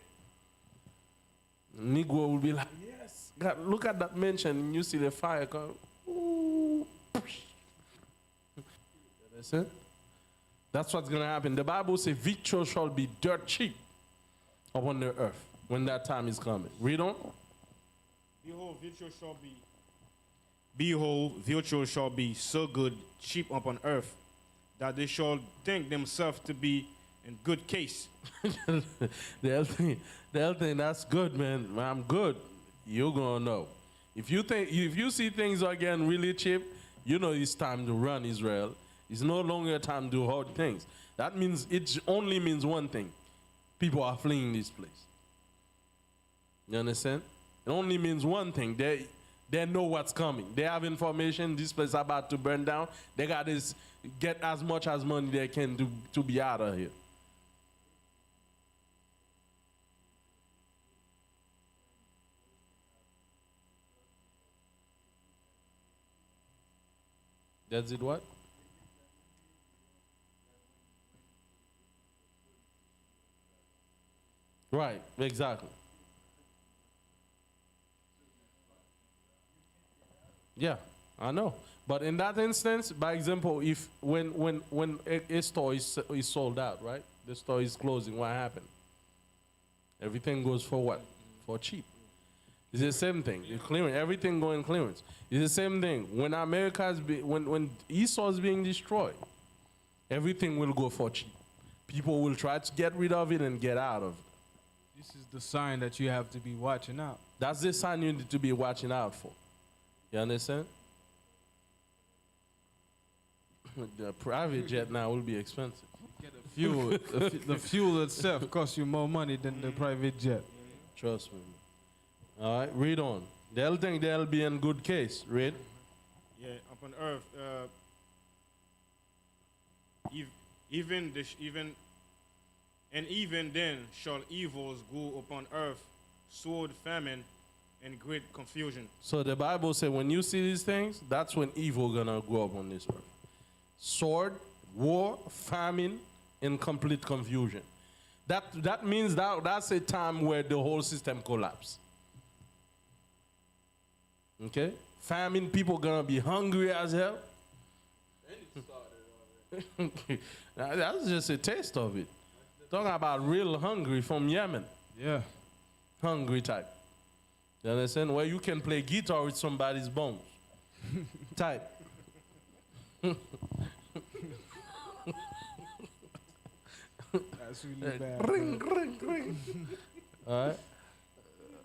Negro will be like, yes. God, look at that mansion and you see the fire come. Ooh. You understand? That's what's going to happen. The Bible says victual shall be dirt cheap upon the earth when that time is coming. Read on. Behold, virtue shall be so good, cheap upon earth, that they shall think themselves to be in good case. They'll think that's good, man. I'm good. You're gonna know. If you see things are getting really cheap, you know it's time to run Israel. It's no longer time to hoard things. That means it only means one thing. People are fleeing this place. You understand? It only means one thing. They know what's coming. They have information. This place is about to burn down. They got to get as much as money they can to be out of here. That's it what? Right, exactly. Yeah, I know. But in that instance, by example, if when a store is sold out, right? The store is closing, what happened? Everything goes for what? For cheap. It's the same thing. The clearance, everything going clearance. It's the same thing. When when Esau is being destroyed, everything will go for cheap. People will try to get rid of it and get out of it. This is the sign that you have to be watching out. That's the sign you need to be watching out for. You understand? The private jet now will be expensive. Get a fuel. The fuel itself costs you more money than the private jet. Trust me. All right, read on. They'll think they'll be in good case. Read. Yeah, upon earth, even then shall evils go upon earth, sword, famine, and great confusion. So the Bible says when you see these things, that's when evil gonna go up on this earth. Sword, war, famine, and complete confusion. That means that's a time where the whole system collapses. Okay? Famine, people gonna be hungry as hell. That's just a taste of it. Talking about real hungry from Yemen. Yeah. Hungry type. You understand? Where you can play guitar with somebody's bones. Type. That's really bad. Ring, ring, ring. All right.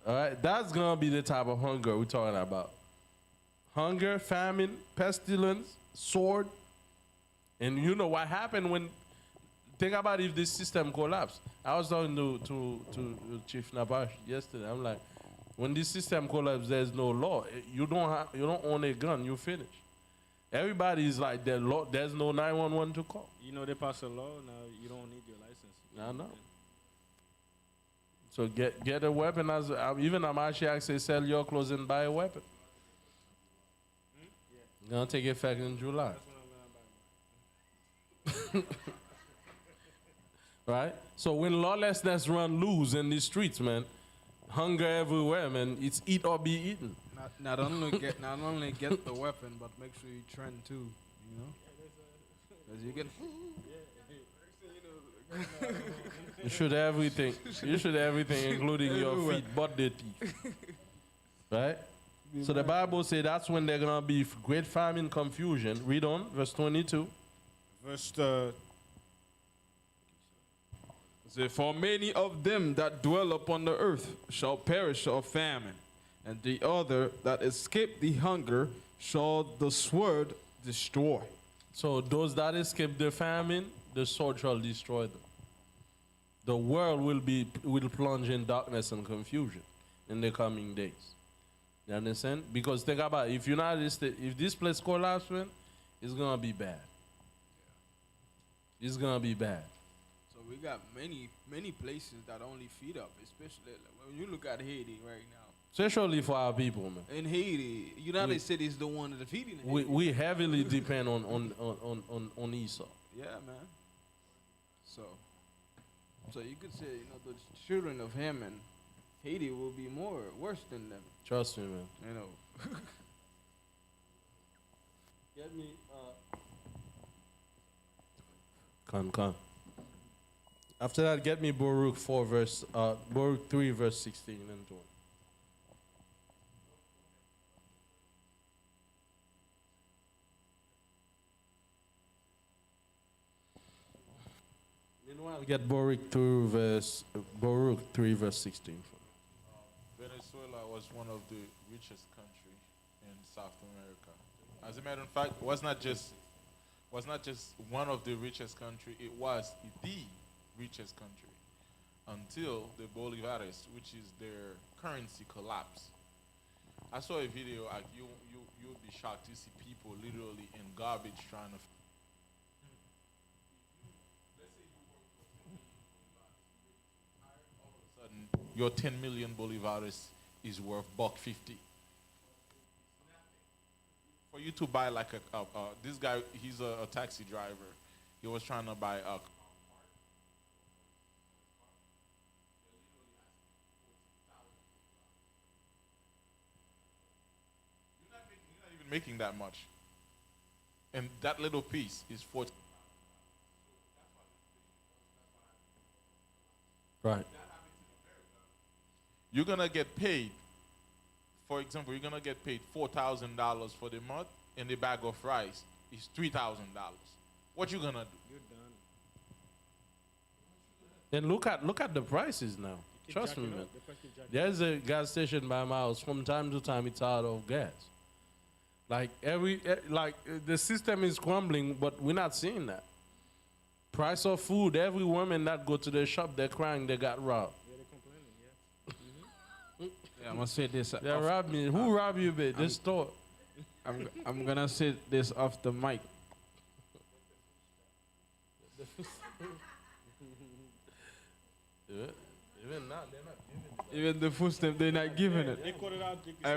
All right. That's going to be the type of hunger we're talking about. Hunger, famine, pestilence, sword. And you know what happened when, think about if this system collapsed. I was talking to Chief Nabash yesterday. I'm like, when this system collapses, there's no law. You don't own a gun, you finish. Everybody is like, there's no 911 to call. You know they pass a law now. You don't need your license. I know. So get a weapon. As even Amashiach says, sell your clothes and buy a weapon. Gonna take effect in July. Right? So when lawlessness run loose in the streets, man, hunger everywhere, man, it's eat or be eaten. Not only get the weapon, but make sure you trend too. You know, because you get. You should everything. You should everything, including your feet, but the teeth. Right? So the Bible says that's when there's gonna be great famine, confusion. Read on, verse 22. Verse Say, for many of them that dwell upon the earth shall perish of famine, and the other that escape the hunger shall the sword destroy. So those that escape the famine, the sword shall destroy them. The world will plunge in darkness and confusion in the coming days. You understand? Because think about it, if United States, if this place collapses, man, it's gonna be bad. It's gonna be bad. So we got many places that only feed up, especially when you look at Haiti right now. Especially for our people, man. In Haiti, United States is the one that's feeding Haiti. We heavily depend on Esau. Yeah, man. So you could say, the children of Ham and Haiti will be worse than them. Trust me, man. You know. Get me. Come. After that, get me Baruch 3, verse 16 and 20. Meanwhile, get Baruch 3, verse 16. Venezuela was one of the richest countries in South America. As a matter of fact, was not just one of the richest country. It was the richest country until the Bolivares, which is their currency, collapsed. I saw a video. Like you'll be shocked to see people literally in garbage trying to. Your 10 million bolivares is worth $1.50. For you to buy like this guy, he's a taxi driver. He was trying to buy a. You're not even making that much, and that little piece is 40. Right. You're gonna get paid. For example, you're gonna get paid $4,000 for the month, and the bag of rice is $3,000. What you gonna do? You're done. And look at the prices now. Trust me, man. There's a gas station by my house. From time to time, it's out of gas. Like the system is crumbling, but we're not seeing that. Price of food. Every woman that go to the shop, they're crying they got robbed. I'm gonna say this. They robbed me. Who robbed you, babe? This store. I'm gonna say this off the mic. Even now, they're not giving it. Even the food stamp, they're not giving it. They cut it out. I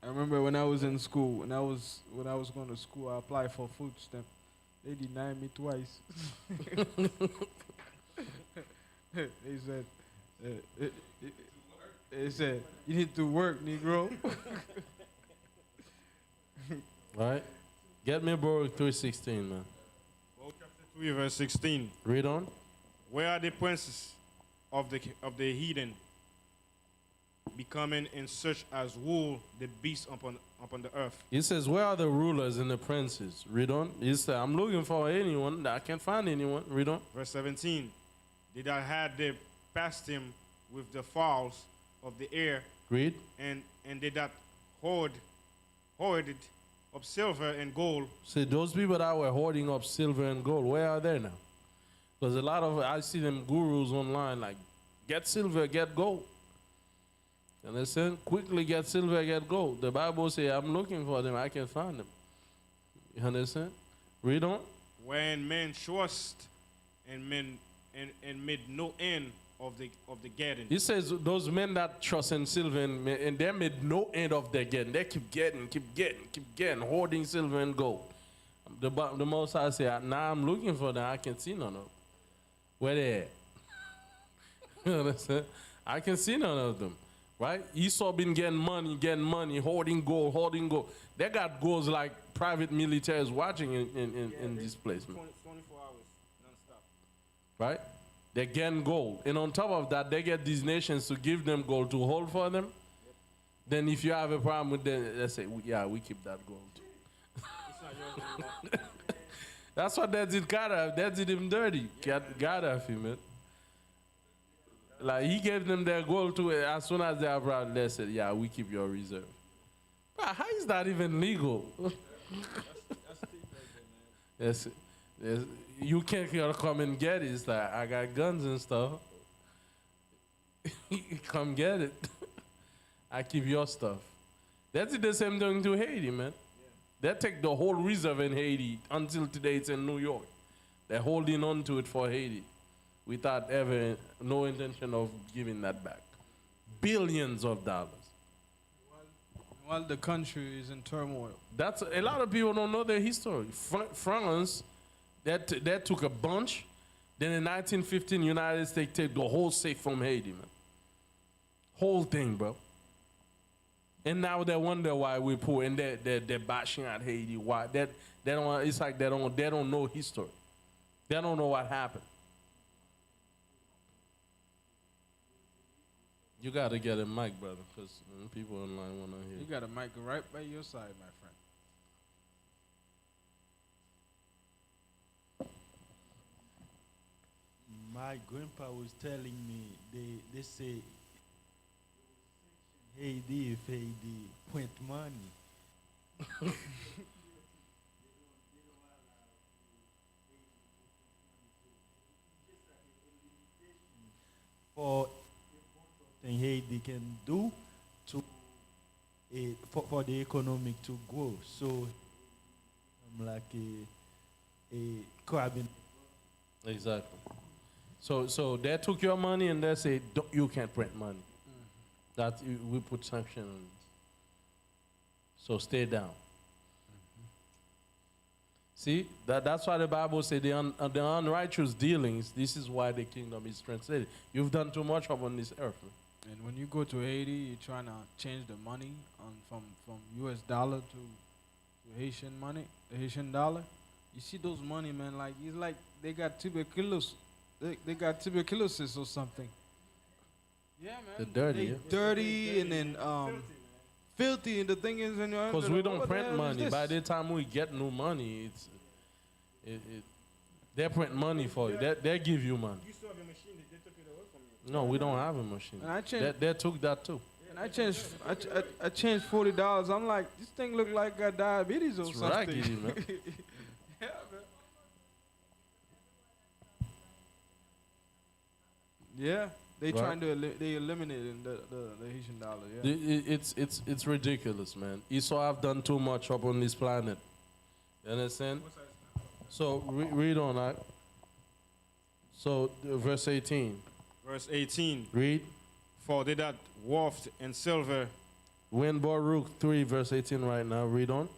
remember when I was in school, when I was going to school, I applied for food stamp. They denied me twice. They said, you need to work, Negro. Right? Get me Baruch 3:16, man. Chapter 3, verse 16. Read on. Where are the princes of the heathen becoming in such as rule the beasts upon the earth? He says, where are the rulers and the princes? Read on. He said, I'm looking for anyone. I can't find anyone. Read on. Verse 17. Did I had they passed him with the fowls of the air, Read. and did that hoarded up silver and gold. See, those people that were hoarding up silver and gold, where are they now? Because a lot of, I see them gurus online like, get silver, get gold. You understand? Quickly get silver, get gold. The Bible says, I'm looking for them, I can find them. You understand? Read on. When men trust and made no end of the getting. He says those men that trust in silver and they made no end of their getting. They keep getting, hoarding silver and gold. The Most High say, now I'm looking for them. I can see none of them. Where they at? You understand? I can see none of them. Right? Esau been getting money, hoarding gold. They got goals like private militaries watching in this place. Man. 24 hours, non-stop. Right? They getting gold. And on top of that, they get these nations to give them gold to hold for them. Yep. Then if you have a problem with them, they say, yeah, we keep that gold. It's not yours anymore. That's what they did Gaddafi. They did him dirty. Gaddafi, man. Like, he gave them their gold to as soon as they have problem, they said, yeah, we keep your reserve. But how is that even legal? Yes. You can't come and get it. It's like, I got guns and stuff. Come get it. I keep your stuff. That's the same thing to Haiti, man. Yeah. They take the whole reserve in Haiti. Until today, it's in New York. They're holding on to it for Haiti without ever, no intention of giving that back. Billions of dollars. While the country is in turmoil. That's a lot of people don't know their history. France, they took a bunch. Then in 1915, United States take the whole safe from Haiti, man. Whole thing, bro. And now they wonder why we're poor, and they're bashing at Haiti. Why? They don't. It's like they don't know history. They don't know what happened. You gotta get a mic, brother, because people online wanna hear. You got a mic right by your side, my friend. My grandpa was telling me they say Haiti if Haiti print money. For thing Haiti can do to for the economic to grow. So I'm like a crabbing. Exactly. So they took your money and they say you can't print money. That we put sanction on it. So stay down. See, that's why the Bible says the unrighteous dealings, this is why the kingdom is translated. You've done too much upon this earth. And when you go to Haiti, you're trying to change the money from US dollar to Haitian money, the Haitian dollar. You see those money, man, like it's like they got tuberculosis. They got tuberculosis or something. Yeah, man. They're dirty, They dirty and then filthy. And the thing is, because we don't print money. By the time we get new money, they print money for you. They give you money. You still have a machine, they took it away from you. No, we don't have a machine. And I changed. They took that too. And I changed $40. I'm like, this thing look like got diabetes or It's something. raggedy, man. Yeah, man. Yeah, they Right. trying to they eliminating the Haitian dollar. Yeah. It's ridiculous, man. Esau have done too much up on this planet. You understand? So read on that. So verse 18. Verse 18. Read. For they that waft in silver, We're in Baruch 3, verse 18 right now. Read on.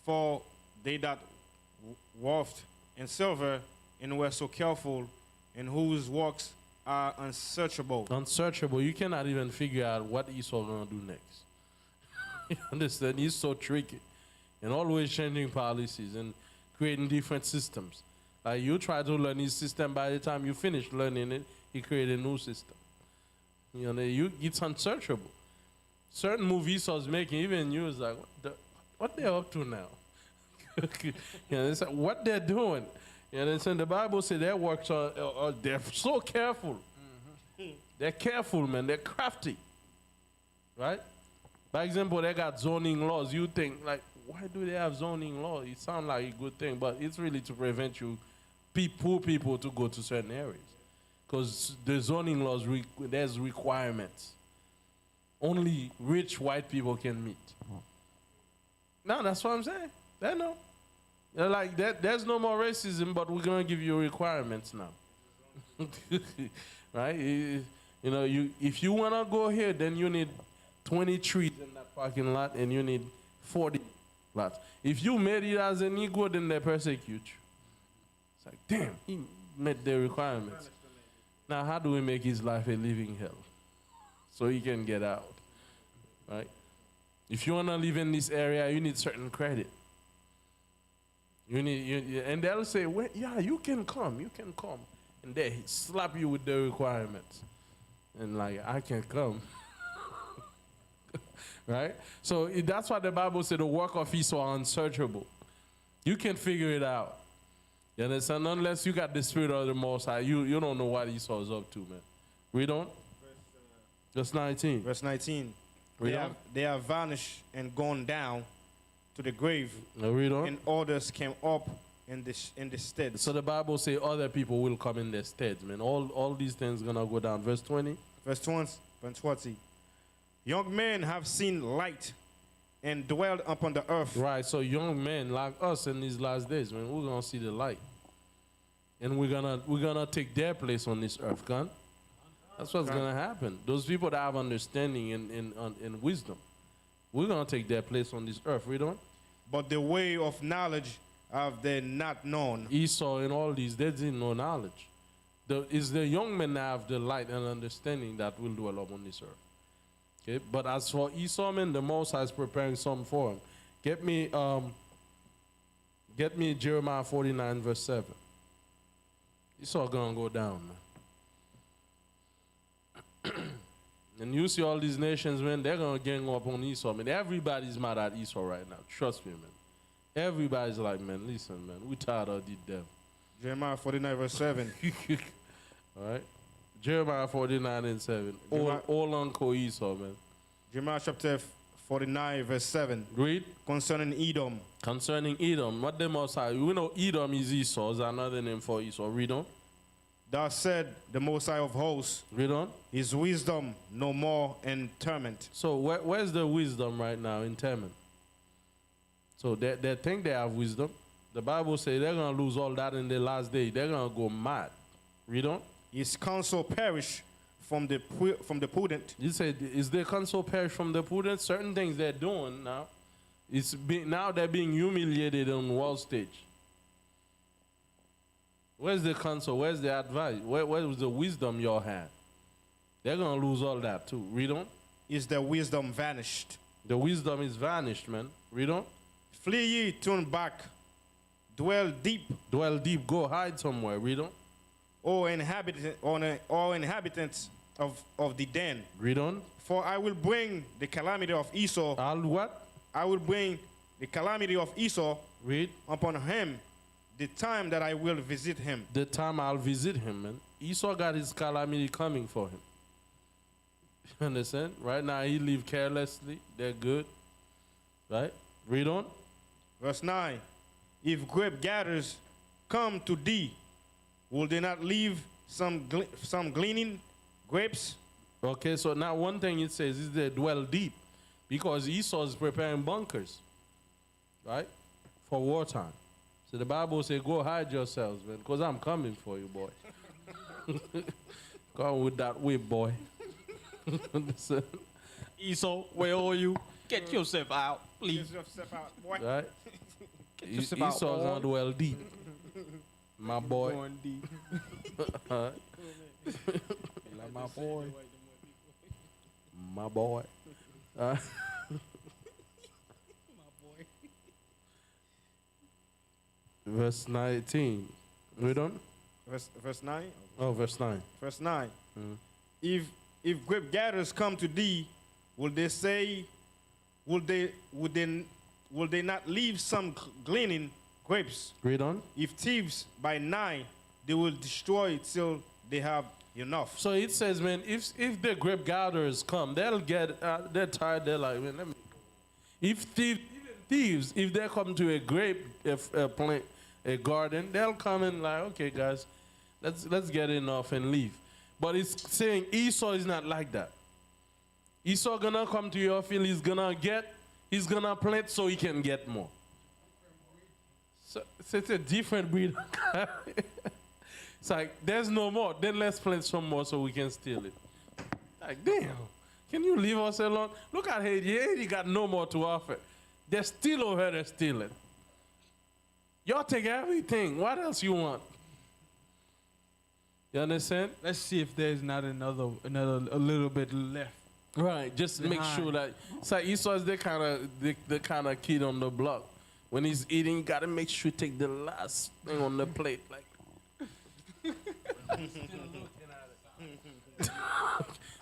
for they that waft in silver, and were so careful, and whose works are unsearchable. Unsearchable. You cannot even figure out what Esau gonna do next. You understand? He's so tricky. And always changing policies and creating different systems. Like you try to learn his system, by the time you finish learning it, he created a new system. You know, it's unsearchable. Certain movies Esau's making, even you is like, what they're up to now? You know, it's like, what they're doing. You know, the Bible says their works are they're so careful. Mm-hmm. They're careful, man. They're crafty. Right? By example, they got zoning laws. You think, like, why do they have zoning laws? It sounds like a good thing, but it's really to prevent you, poor people, to go to certain areas. Because the zoning laws, there's requirements. Only rich white people can meet. No, that's what I'm saying. They know. They're like, there's no more racism, but we're going to give you requirements now. Right? You know, if you want to go here, then you need 20 trees in that parking lot, and you need 40 lots. If you made it as a Negro, then they persecute you. It's like, damn, he met the requirements. Now, how do we make his life a living hell so he can get out? Right? If you want to live in this area, you need certain credit. And they'll say, well, yeah, you can come. And they slap you with the requirements. And like, I can't come. Right? So that's why the Bible said the work of Esau are unsearchable. You can figure it out. You understand? Unless you got the spirit of the Most High, you don't know what Esau is up to, man. Read on. Verse 19. Verse 19. Read on. They have vanished and gone down to the grave, Now read on. and others came up in the stead. So the Bible say other people will come in their stead, man. All these things gonna go down. Verse 20. Verse 20. Young men have seen light and dwelled upon the earth. Right. So young men like us in these last days, man, we're gonna see the light, and we're gonna take their place on this earth, God. That's what's gonna happen. Those people that have understanding and wisdom, we're gonna take their place on this earth. Read on. But the way of knowledge have they not known. Esau and all these, they didn't know knowledge. It's the young men that have the light and understanding that will dwell upon this earth. Okay, but as for Esau, man, the Most High is preparing something for him. Get me Jeremiah 49 verse 7. Esau gonna go down, man. And you see all these nations, man, they're gonna gang up on Esau, man. Everybody's mad at Esau right now. Trust me, man. Everybody's like, man, listen, man, we tired of the devil. Jeremiah 49 verse 7. All right. Jeremiah 49 and 7. All Uncle Esau, man. Jeremiah chapter 49 verse 7. Read. Concerning Edom. Concerning Edom, what the Most High, we know Edom is Esau, is another name for Esau. Read on. Thou said the Most High of hosts, Read on. his wisdom no more in torment. So where's the wisdom right now in Teman? So they think they have wisdom. The Bible says they're going to lose all that in the last day. They're going to go mad. Read on. His counsel perish from the prudent. You said, is their counsel perish from the prudent? Certain things they're doing now, now they're being humiliated on world stage. Where's the counsel? Where's the advice? Where was the wisdom y'all had? They're going to lose all that too. Read on. Is the wisdom vanished? The wisdom is vanished, man. Read on. Flee ye, turn back, dwell deep. Dwell deep, go hide somewhere. Read on. O inhabitants of the den. Read on. For I will bring the calamity of Esau. I'll what? I will bring the calamity of Esau Read. upon him, the time that I will visit him. The time I'll visit him, man. Esau got his calamity coming for him. You understand? Right now he live carelessly. They're good. Right? Read on. Verse 9. If grape gatherers come to thee, will they not leave some gleaning grapes? Okay, so now one thing it says is they dwell deep, because Esau is preparing bunkers, right, for wartime. So the Bible says, go hide yourselves, man, because I'm coming for you, boy. Come with that whip, boy. Esau, where are you? Get yourself out, please. Get yourself out, boy. Right? yourself out, Esau's boy. gonna dwell deep. My boy. Going deep. Alright. Like my boy. My boy. Uh, verse 19. Read on. Verse 9. Oh, verse 9. Verse 9. Mm. If grape gatherers come to thee, will they say, will they not leave some gleaning grapes? Read on. If thieves by night, they will destroy it till they have enough. So it says, man, if the grape gatherers come, they'll get, they're tired, they're like, man, let me. If thieves, if they come to a grape plant, a garden, they'll come and like, okay, guys, let's get enough and leave. But it's saying Esau is not like that. Esau gonna come to your field, he's gonna plant so he can get more. So it's a different breed. It's like, there's no more. Then let's plant some more so we can steal it. Like, damn. Can you leave us alone? Look at Haiti. Haiti got no more to offer. They're still over there stealing. Y'all take everything. What else you want? You understand? Let's see if there's not another a little bit left. Right. Just make sure that it's like Esau is the kind of kid on the block. When he's eating, you gotta make sure you take the last thing on the plate. Like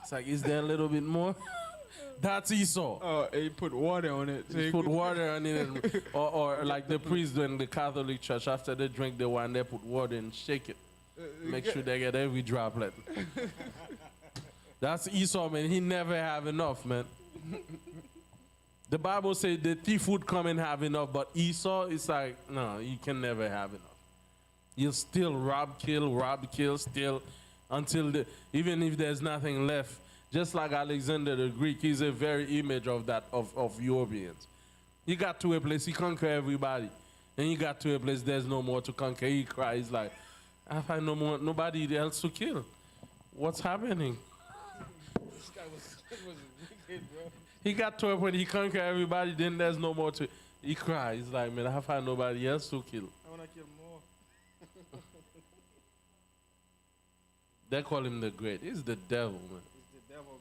it's like, is there a little bit more? That's Esau. Oh, he put water on it. He put water on it, and, or like the priest in the Catholic Church, after they drink the wine, they put water and shake it. Make sure they get every droplet. That's Esau, man. He never have enough, man. The Bible says the thief would come and have enough, but Esau is like, no, he can never have enough. He'll still rob, kill, steal, until even if there's nothing left. Just like Alexander the Greek, he's a very image of that, of Europeans. He got to a place, he conquered everybody. And he got to a place, there's no more to conquer. He cries like, I find no more, nobody else to kill. What's happening? This guy was wicked, bro. He got to a point, he conquered everybody, then there's no more to, he cries. He's like, man, I find nobody else to kill. I want to kill more. They call him the great. He's the devil, man. Is the devil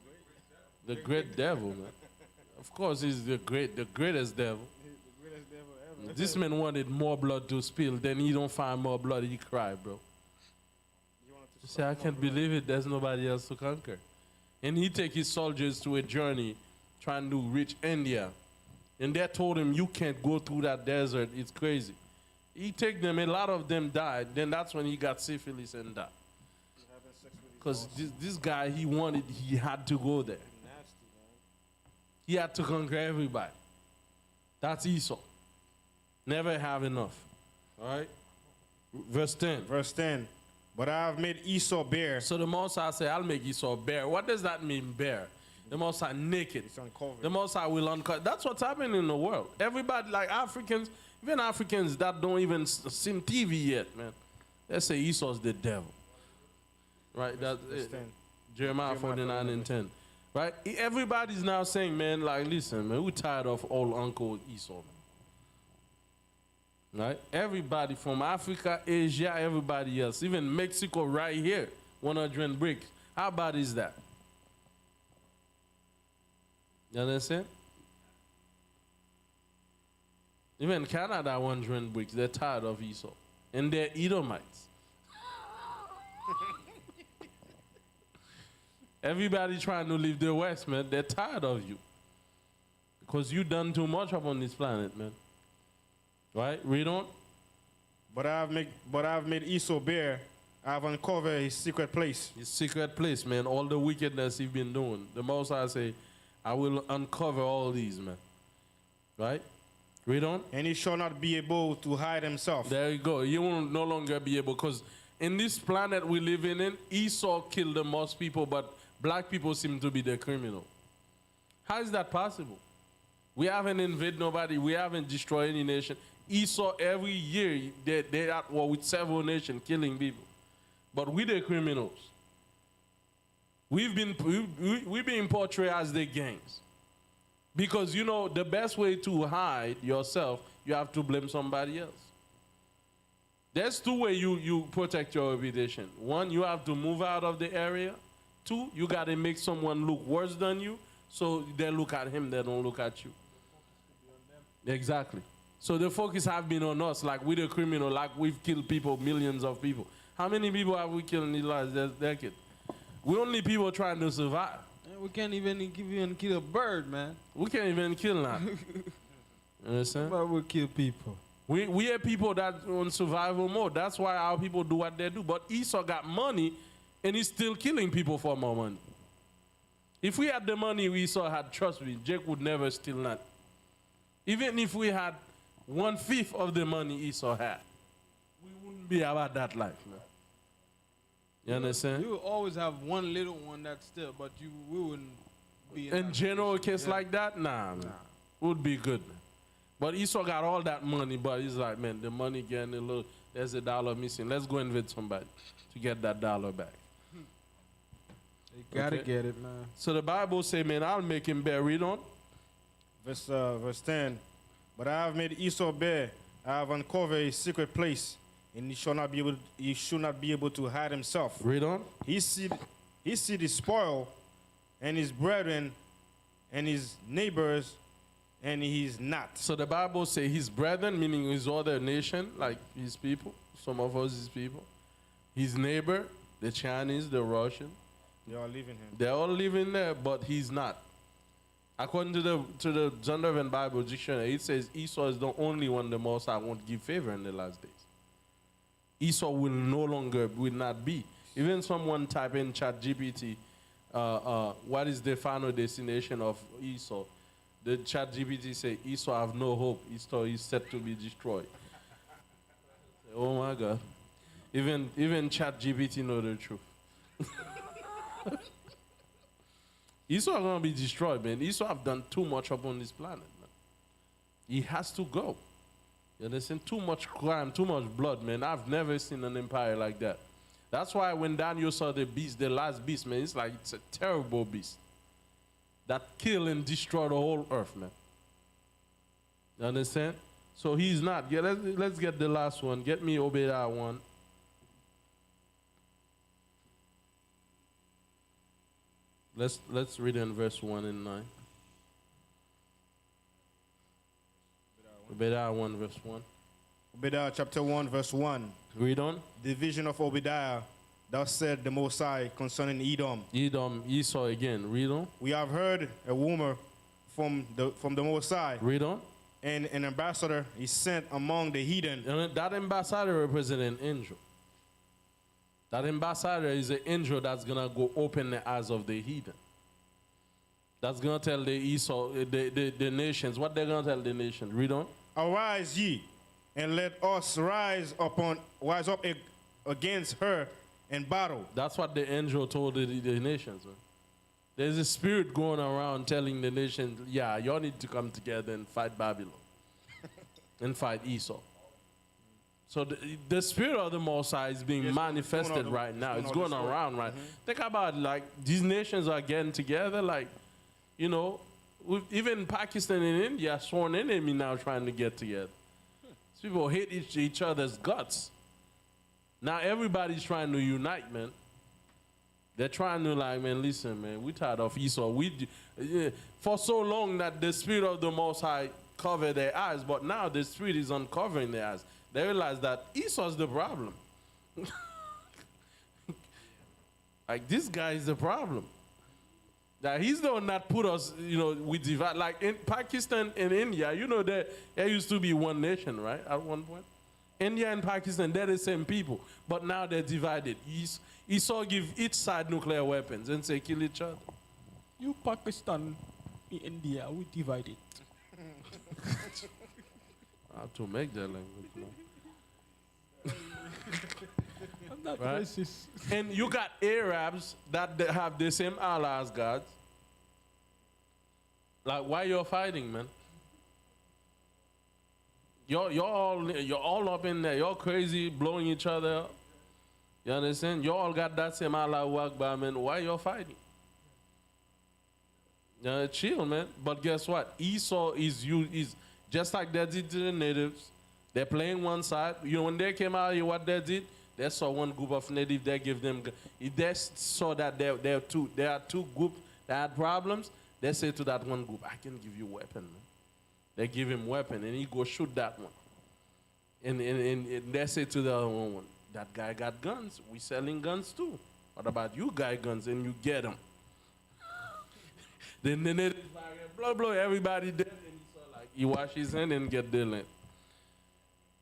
great? The great devil, man. Of course, he's the greatest devil. He's the greatest devil ever. This man wanted more blood to spill, then he don't find more blood, he cry, bro. He wanted to He say, I can't believe it, there's nobody else to conquer. And he take his soldiers to a journey trying to reach India. And they told him, you can't go through that desert, it's crazy. He take them, a lot of them died, then that's when he got syphilis and died. having sex with his Because boss. this guy, he had to go there. Nasty, man. He had to conquer everybody. That's Esau. Never have enough. All right? Verse 10. Verse 10. But I have made Esau bare. So the Most High say, I'll make Esau bare. What does that mean, bare? The Most High naked. It's uncovered. The Most High will uncover. That's what's happening in the world. Everybody, like Africans, even Africans that don't even seen TV yet, man. They say Esau's the devil. Right? That's Verse it. 10. Jeremiah 49 and 10. Right? Everybody's now saying, man, like, listen, man, we're tired of old Uncle Esau, man. Right? Everybody from Africa, Asia, everybody else, even Mexico right here, 100 bricks. How bad is that? You understand? Even Canada, 100 bricks, they're tired of Esau. And they're Edomites. Everybody trying to leave the West, man, they're tired of you. Because you done too much up on this planet, man. Right? Read on. But I have made Esau bare. I have uncovered his secret place. His secret place, man. All the wickedness he's been doing. The Most High say, I will uncover all these, man. Right? Read on. And he shall not be able to hide himself. There you go. You will no longer be able, because in this planet we live in, Esau killed the most people, but black people seem to be the criminal. How is that possible? We haven't invaded nobody. We haven't destroyed any nation. Esau, every year, they're at war with several nations, killing people. But we the criminals. We've been portrayed as the gangs. Because, you know, the best way to hide yourself, you have to blame somebody else. There's two ways you protect your reputation. One, you have to move out of the area. Two, you got to make someone look worse than you, so they look at him, they don't look at you. Exactly. So the focus have been on us, like we're the criminal, like we've killed people, millions of people. How many people have we killed in the last decade? We're only people trying to survive. We can't even kill a bird, man. We can't even kill that. You understand? But we'll kill people. We are people that on survival mode. That's why our people do what they do. But Esau got money, and he's still killing people for more money. If we had the money Esau had, trust me, Jake would never steal that. Even if we had 1/5 of the money Esau had, we wouldn't be about that life, man. You understand? You will always have one little one that's still, but we wouldn't be In that general position. case Yeah. like that, nah, man. Would be good, man. But Esau got all that money, but he's like, man, the money getting a little, there's a dollar missing. Let's go invite somebody to get that dollar back. You gotta Okay. get it, man. So the Bible say, man, I'll make him bear. Read on. Verse 10. But I have made Esau bare. I have uncovered a secret place, and he should not be able to hide himself. Read on. He see the spoil, and his brethren, and his neighbors, and he's not. So the Bible say his brethren, meaning his other nation, like his people, some of us his people, his neighbor, the Chinese, the Russian, They are leaving him. they're all living there, but he's not. According to the Zondervan Bible Dictionary, it says Esau is the only one the Most High won't give favor in the last days. Esau will not be. Even someone type in ChatGPT, what is the final destination of Esau? The ChatGPT say Esau have no hope. Esau is set to be destroyed. Oh my God! Even ChatGPT know the truth. Esau gonna be destroyed, man. Esau have done too much upon this planet, man. He has to go. You understand? Too much crime, too much blood, man. I've never seen an empire like that. That's why when Daniel saw the beast, the last beast, man, it's like it's a terrible beast that kill and destroy the whole earth, man. You understand? So he's not. Yeah, let's get the last one. Get me Obadiah 1. Let's read in verse 1 and 9. Obadiah 1 verse 1. Obadiah chapter 1, verse 1. Read on. The vision of Obadiah, thus said the Most High concerning Edom. Edom, Esau again. Read on. We have heard a rumor from the Most High, Read on. and an ambassador is sent among the heathen. And that ambassador represents an angel. That ambassador is an angel that's gonna go open the eyes of the heathen. That's gonna tell the Esau, the nations, what they're gonna tell the nations. Read on. Arise ye, and let us rise up against her in battle. That's what the angel told the nations. Man. There's a spirit going around telling the nations, yeah, y'all need to come together and fight Babylon and fight Esau. So the spirit of the Most High is being manifested right now. It's going around, right? Think about like these nations are getting together, like, you know, even Pakistan and India are sworn enemy now trying to get together. These people hate each other's guts. Now everybody's trying to unite, man. They're trying to like, man, listen, man, we tired of Esau. For so long that the spirit of the Most High covered their eyes, but now the spirit is uncovering their eyes. They realize that Esau's the problem. Like, this guy is the problem. That he's the one that put us, you know, we divide. Like in Pakistan and India, you know, there used to be one nation, right, at one point. India and Pakistan, they're the same people. But now they're divided. Esau give each side nuclear weapons and say, kill each other. You Pakistan, me India, we divided. I have to make that language, man. I'm not Right? racist. And you got Arabs that they have the same Allah as God. Like, why you're fighting, man? You're all up in there. You're crazy, blowing each other up. You understand? You all got that same Allah Akbar, man. Why you're fighting? Chill, man. But guess what? Esau is just like they did to the natives. They're playing one side. You know, when they came out here, what they did? They saw one group of natives. They give them. If they saw that there are two groups that had problems, they say to that one group, "I can give you a weapon, man." They give him weapon, and he go shoot that one. And they say to the other one, "That guy got guns. We selling guns too. What about you guy guns?" And you get them. Then the natives blah blah. Everybody dead, and he saw like he wash his hand and get the land.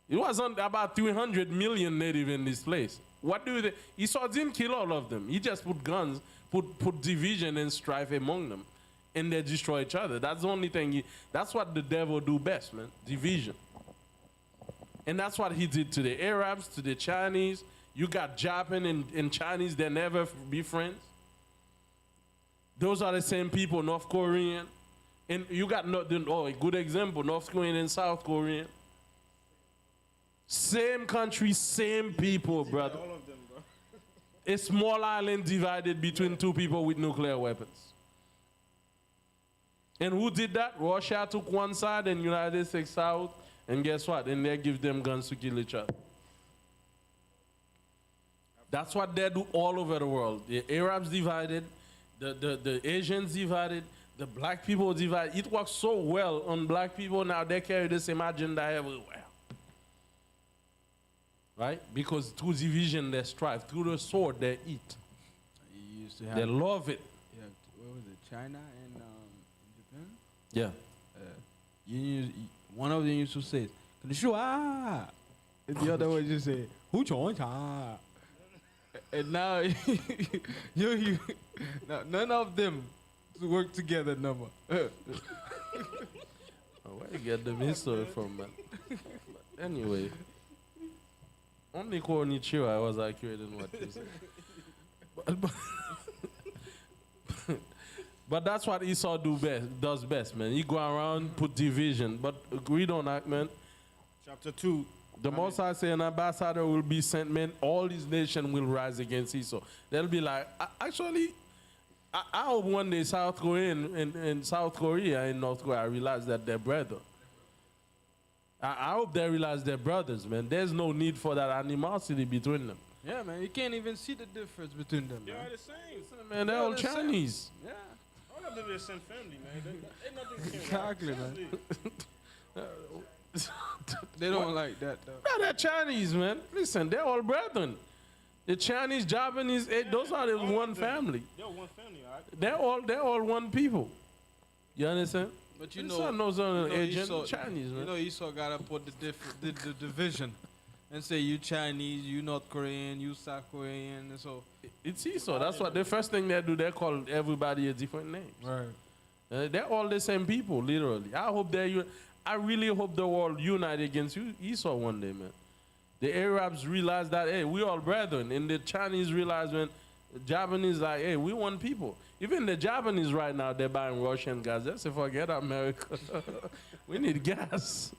It wasn't about 300 million native in this place. What do they? Esau didn't kill all of them. He just put guns, put division and strife among them, and they destroy each other. That's the only thing. That's what the devil do best, man. Division. And that's what he did to the Arabs, to the Chinese. You got Japan and Chinese. They never be friends. Those are the same people. North Korean. And you got a good example, North Korean and South Korean. Same country, same people, brother. All of them, bro. A small island divided between two people with nuclear weapons. And who did that? Russia took one side and United States South. And guess what? And they give them guns to kill each other. That's what they do all over the world. The Arabs divided, the Asians divided, the black people divided. It works so well on black people. Now they carry the same agenda everywhere. Right? Because through division they strive. Through the sword they eat. You used to have, They love it. yeah, what was it, China and Japan? Yeah. One of them used to say, "Konnichiwa," and the other one just say, "Hu chong cha." And now, none of them work together no more. Where you get them history from, man? But anyway, only Konnichiwa was accurate in what you said. But that's what Esau does best, man. He go around, put division. But read on that, man. Chapter 2. The Most High say an ambassador will be sent, man. All these nations will rise against Esau. They'll be like, actually, I hope one day South Korea and South Korea and North Korea realize that they're brothers. I hope they realize they're brothers, man. There's no need for that animosity between them. Yeah, man, you can't even see the difference between them. They Man. are the same. Man, they're all Chinese. Yeah, All of them are the same family, man. Ain't nothing exactly, man. They don't like that though. No, they're Chinese, man. Listen, they're all brethren. The Chinese, Japanese, those are the one family. They're one family, all right? They're all one people. You understand? But you Esau know, knows on Asian, Esau, Chinese, man. You know, Esau gotta put the division, and say you Chinese, you North Korean, you South Korean, and so. It's Esau. That's what the first thing they do. They call everybody a different name. Right. They're all the same people, literally. I really hope the world unite against Esau one day, man. The Arabs realize that, hey, we all brethren. And the Chinese realize when the Japanese like, hey, we one people. Even the Japanese right now, they're buying Russian gas. They say, forget America. We need gas.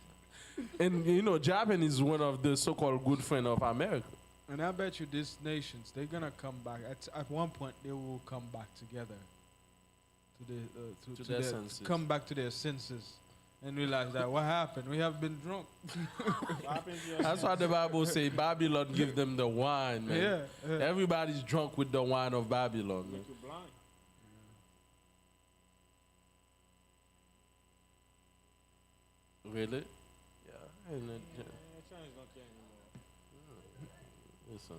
And, you know, Japanese is one of the so-called good friends of America. And I bet you these nations, they're gonna come back. At one point, they will come back together. To their senses. come back to their senses. And realize that what happened? We have been drunk. That's why the Bible say Babylon give them the wine, man. Yeah. Everybody's drunk with the wine of Babylon, man. You're blind. Really? Yeah. And Chinese don't care anymore. listen,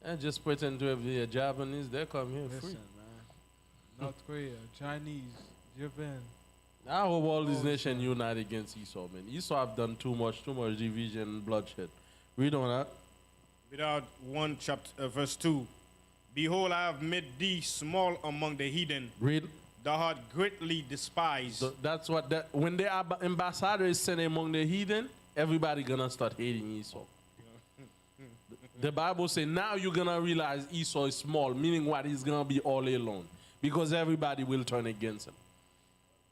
and just pretend to be a Japanese, they come here free. Listen, man. North Korea, Chinese, Japan. I hope all these nations unite against Esau, man. Esau have done too much division and bloodshed. Read on that. Without 1 chapter, verse 2. Behold, I have made thee small among the heathen. Read. Thou art greatly despised. That's what when the ambassador is sent among the heathen, everybody gonna start hating Esau. The Bible says now you're gonna realize Esau is small, meaning what? He's gonna be all alone because everybody will turn against him.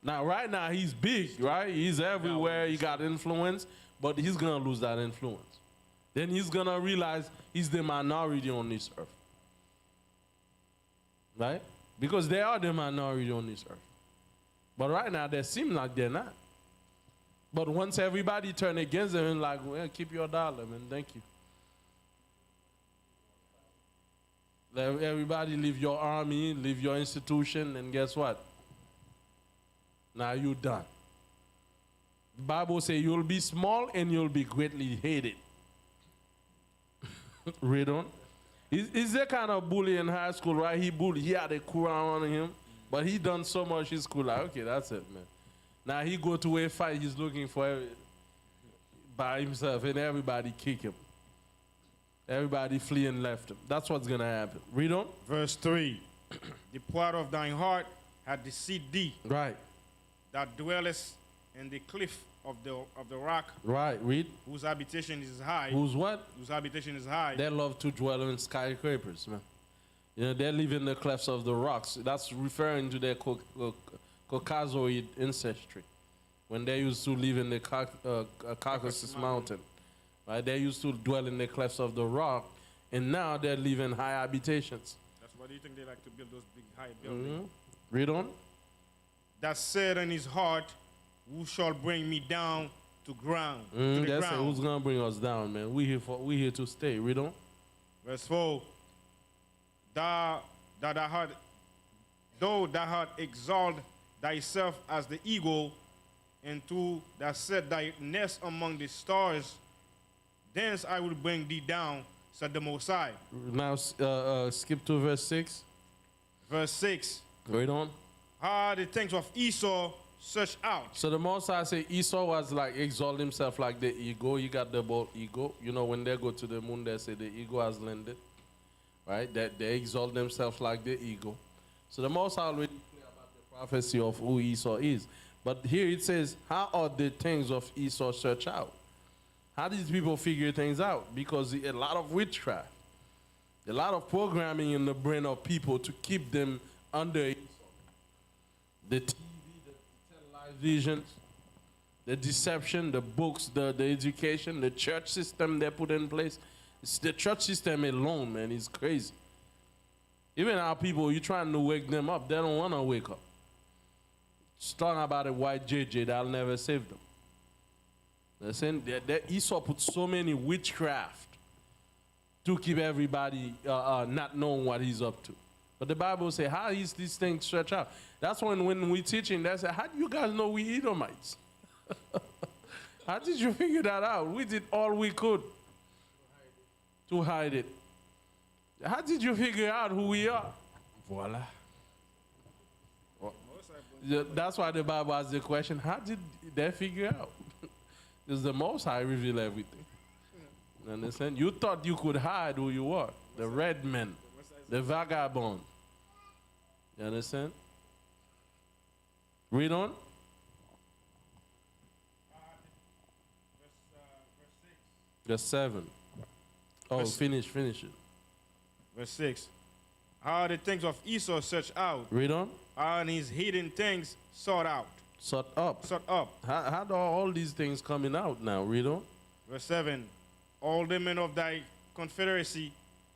Now, right now, he's big, right? He's everywhere. He got influence, but he's going to lose that influence. Then he's going to realize he's the minority on this earth. Right? Because they are the minority on this earth. But right now, they seem like they're not. But once everybody turn against them and like, well, keep your dollar, man. Thank you. Let everybody leave your army, leave your institution, and guess what? Now you're done. The Bible says you'll be small and you'll be greatly hated. Read on. Is that kind of bully in high school, right? He had a crown on him, but he done so much in school. Like, okay, that's it, man. Now he go to a fight, he's looking for by himself, and everybody kick him. Everybody flee and left him. That's what's going to happen. Read on. Verse 3. The pride of thine heart hath deceived thee. Right. That dwellest in the cliff of the rock, Right, read. whose habitation is high. Who's what? Whose habitation is high. They love to dwell in skyscrapers, man. You know, they live in the clefts of the rocks. That's referring to their Caucasoid ancestry. When they used to live in the Caucasus Mountain, right? They used to dwell in the clefts of the rock, and now they live in high habitations. That's why do you think they like to build those big high buildings? Read on. That said in his heart, who shall bring me down to ground? To the That's it. ground. Who's gonna bring us down, man? We here to stay. Read on. Verse 4. Though thou hast exalted thyself as the eagle, and to that set thy nest among the stars, thence I will bring thee down, said the Most High. Now skip to verse 6. Verse 6. Read on. How the things of Esau searched out. So the Most High say Esau was like exalt himself like the eagle. You got the bald eagle. You know when they go to the moon, they say the eagle has landed. Right? That they exalt themselves like the eagle. So the Most High already clear about the prophecy of who Esau is. But here it says, how are the things of Esau searched out? How did people figure things out? Because a lot of witchcraft, a lot of programming in the brain of people to keep them under Esau. The TV, the televisions, the deception, the books, the education, the church system they put in place. It's the church system alone, man, is crazy. Even our people, you're trying to wake them up, they don't want to wake up. Just talking about a white JJ that'll never save them. Listen, Esau put so many witchcraft to keep everybody not knowing what he's up to. But the Bible says, how is this thing stretched out? That's when we're teaching, they say, how do you guys know we Edomites? How did you figure that out? We did all we could to hide it. How did you figure out who we are? Voila. That's why the Bible asks the question, how did they figure out? Because the Most High reveal everything. You understand? You thought you could hide who you are. The red men, the vagabond. You understand? Read on. Verse 7. Oh, finish it. Verse 6. How the things of Esau searched out, Read on. and his hidden things sought out. Shut up. Sought up. How do all these things coming out now? Read on. Verse 7. All the men of thy confederacy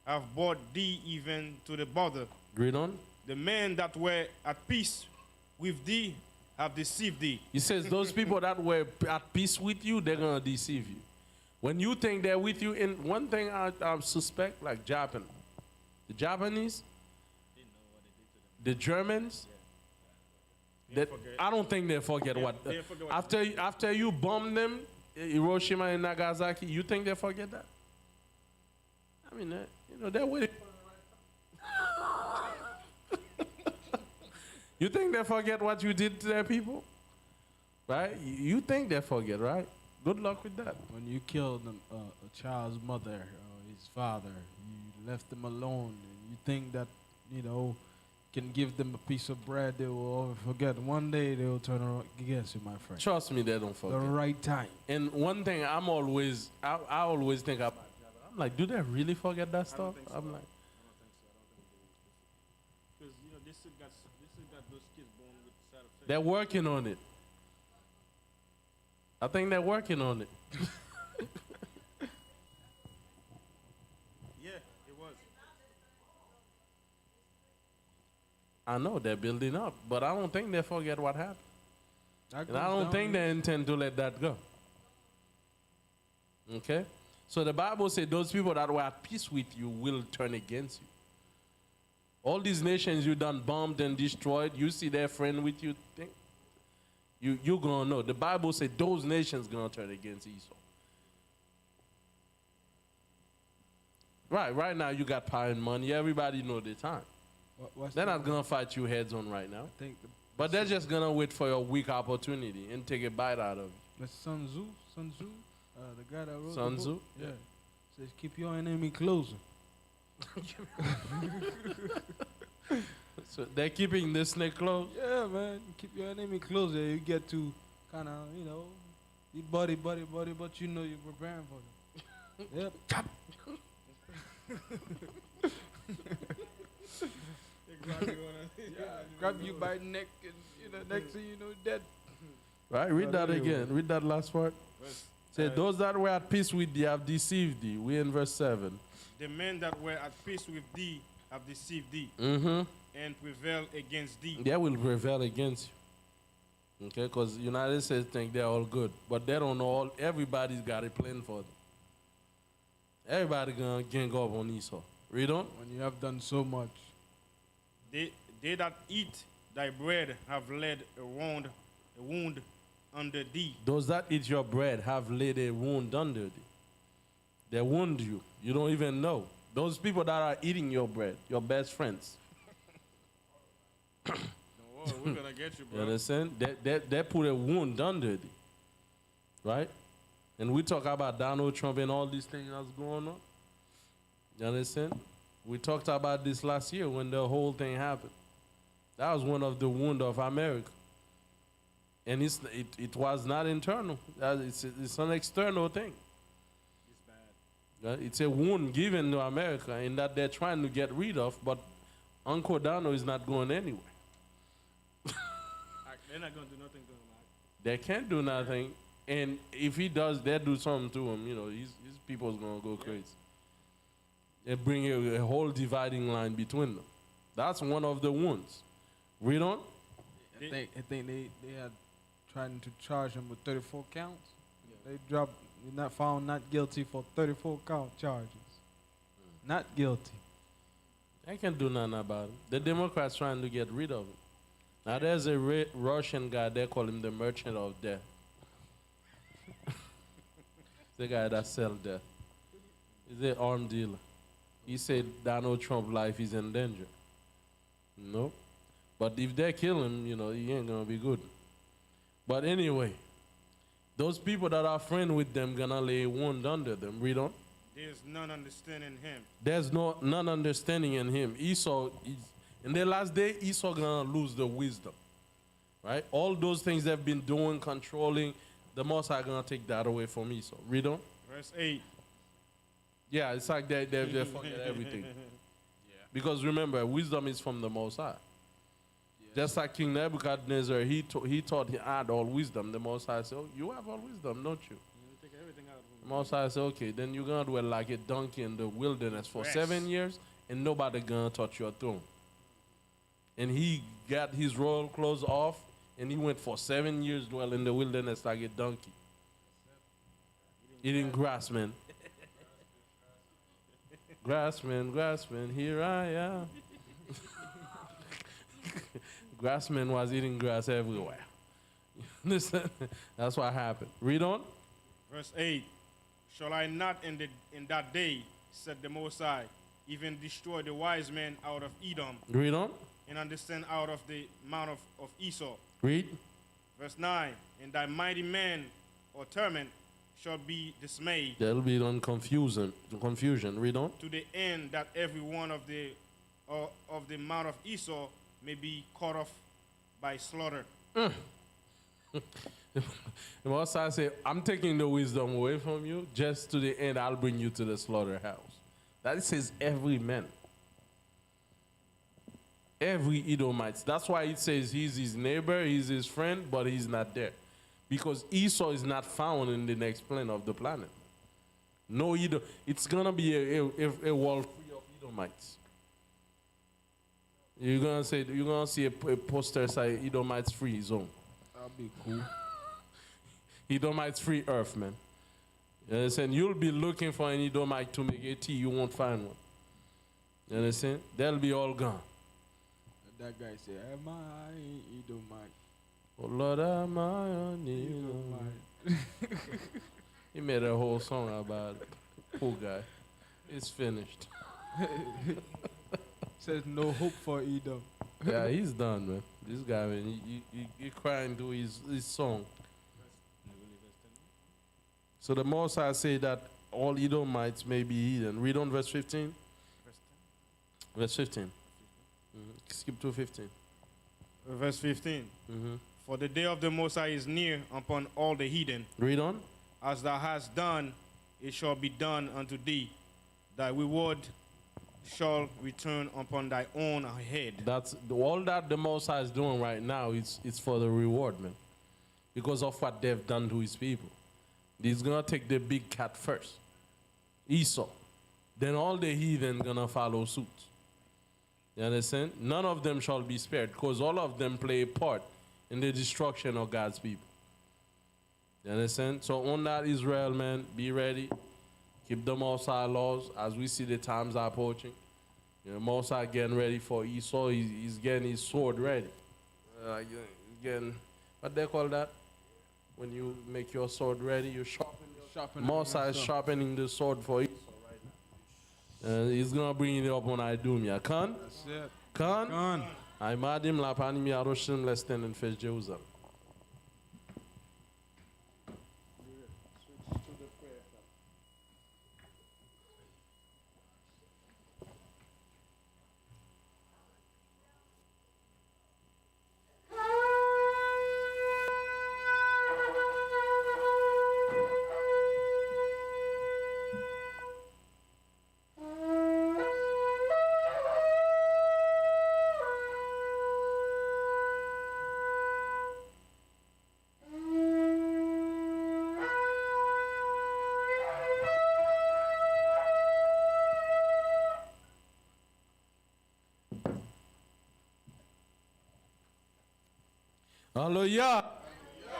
have brought thee even to the border. Read on. The men that were at peace with thee have deceived thee. He says those people that were at peace with you, they're going to deceive you. When you think they're with you, and one thing I suspect, like Japan, the Japanese, the Germans, that I don't think they forget what. After you bomb them, Hiroshima and Nagasaki, you think they forget that? I mean, they're waiting for the right time. You think they forget what you did to their people? Right? You think they forget, right? Good luck with that. When you killed a child's mother or his father, you left them alone, and you think that, can give them a piece of bread, they will forget. One day they will turn around against you, my friend. Trust me, they don't forget. The right time. And one thing I always think about, I'm like, do they really forget that stuff? Think so. I'm like, Because they still got those kids born with side effects. they're working on it. I think they're working on it. Yeah, it was. I know they're building up, but I don't think they forget what happened. And I don't think they intend to let that go. Okay? So the Bible says those people that were at peace with you will turn against you. All these nations you done bombed and destroyed, you see their friend with you, think you're going to know. The Bible says those nations going to turn against Esau. Right now you got power and money. Everybody know the time. They're not going to fight you heads on right now. But they're just going to wait for your weak opportunity and take a bite out of you. That's Sun Tzu, the guy that wrote Sun the Tzu? book. Yeah. Says keep your enemy closer. So they're keeping the snake close? Yeah, man. Keep your enemy closer. You get to kind of, be buddy, but you know you're preparing for them. Yep. Grab you by the neck and next thing you know, dead. Right? Read that again. Read that last part. Say, those that were at peace with thee have deceived thee. We in verse 7. The men that were at peace with thee have deceived thee Mm-hmm. and prevailed against thee. They will prevail against you. Okay? Because United States think they're all good. But they don't know everybody's got a plan for them. Everybody gonna gang up on Esau. Read on. When you have done so much. They that eat thy bread have laid a wound under thee. Those that eat your bread have laid a wound under thee. They wound you. You don't even know. Those people that are eating your bread, your best friends. Don't worry, we're gonna get you, You bro. understand? They put a wound under thee. Right? And we talk about Donald Trump and all these things that's going on. You understand? We talked about this last year when the whole thing happened. That was one of the wounds of America. And it was not internal. It's an external thing. It's bad. Right? It's a wound given to America and that they're trying to get rid of, but Uncle Donald is not going anywhere. They're not gonna do nothing to him. They can't do nothing. And if he does, they do something to him, his people's going to go crazy. They bring a whole dividing line between them. That's one of the wounds. Read on. I think they had trying to charge him with 34 counts. They dropped, not found not guilty for 34 count charges. Not guilty. They can't do nothing about it. The Democrats trying to get rid of him. Now there's a Russian guy, they call him the merchant of death. The guy that sells death. He's an armed dealer. He said Donald Trump's life is in danger. No. But if they kill him, he ain't going to be good. But anyway, those people that are friends with them going to lay a wound under them. Read on. There's none understanding him. There's none understanding in him. Esau, in the last day, Esau going to lose the wisdom. Right? All those things they've been doing, controlling, the Most High going to take that away from Esau. Read on. Verse 8. Yeah, it's like they forget everything. Because remember, wisdom is from the Most High. Just like King Nebuchadnezzar, he thought he had all wisdom. The Most High said, you have all wisdom, don't you? Take everything out of him. The Most High said, okay, then you're going to dwell like a donkey in the wilderness for 7 years, and nobody going to touch your throne. And he got his royal clothes off, and he went for 7 years dwell in the wilderness like a donkey. Eating grass, man. Grassman, here I am. Grassman was eating grass everywhere. Listen, that's what happened. Read on. Verse 8. Shall I not in that day, said the Most High, even destroy the wise men out of Edom, Read on. and understand out of the mount of Esau? Read. Verse 9. And thy mighty man or torment shall be dismayed, There'll be confusion. Read on. to the end that every one of the mount of Esau may be cut off by slaughter. The Most High say, I'm taking the wisdom away from you. Just to the end, I'll bring you to the slaughterhouse. That says every man. Every Edomite. That's why it says he's his neighbor, he's his friend, but he's not there. Because Esau is not found in the next plane of the planet. No Edom. It's going to be a world free of Edomites. You're going to see a poster say Edomites free zone. That'll be cool. Edomites free earth, man. You understand? You'll be looking for an Edomite to make a tea, you won't find one. You understand? They'll be all gone. That guy said, am I Edomite? Oh Lord, am I on Edomite? He made a whole song about it. Poor guy. It's finished. Says no hope for Edom. Yeah, he's done, man. This guy, man, he crying to his song. So the Most High say that all Edomites may be hidden. Read on verse 15. Verse 15. Skip to 15. Verse 15. For the day of the Most High is near upon all the heathen. Read on. As thou hast done, it shall be done unto thee. Thy reward shall return upon thy own head. That's all that the Most High is doing right now. It's for the reward, man, because of what they've done to his people. He's gonna take the big cat first, Esau. Then all the heathen gonna follow suit. You understand? None of them shall be spared, because all of them play a part in the destruction of God's people. You understand? So on that, Israel, man, be ready. Keep the Most High laws as we see the times are approaching. You know, Most High getting ready for Esau. He's getting his sword ready. He's getting, what they call that? When you make your sword ready, you sharpen. Most High is sharpening the sword for Esau right now. He's gonna bring it up when I do me. Kan? That's it. Kan? I mad him la panim ya roshim less than in face Jerusalem. Hallelujah.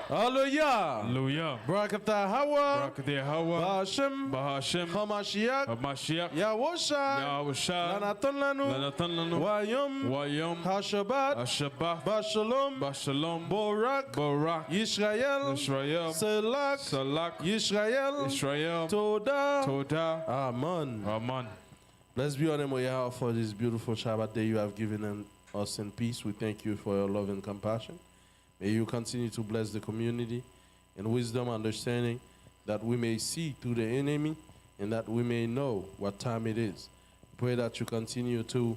Hallelujah. Hallelujah. Barakatah Hawa. Barakatah Hawa. Bahashem. Bahashem. Hamashiach. Hamashiach. Yahusha. Yahusha. Lanatan lanu. Lanatan lanu. Wayom. Wayom. Hashabat. Hashabah. Bashalom. Bashalom. Borak. Barak. Yisrael. Israel. Selak. Salak. Yisrael. Israel. Toda. Toda. Amen. Amen. Blessed be your name, O Yahweh, for this beautiful Shabbat day you have given us in peace. We thank you for your love and compassion. May you continue to bless the community in wisdom, understanding, that we may see through the enemy and that we may know what time it is. Pray that you continue to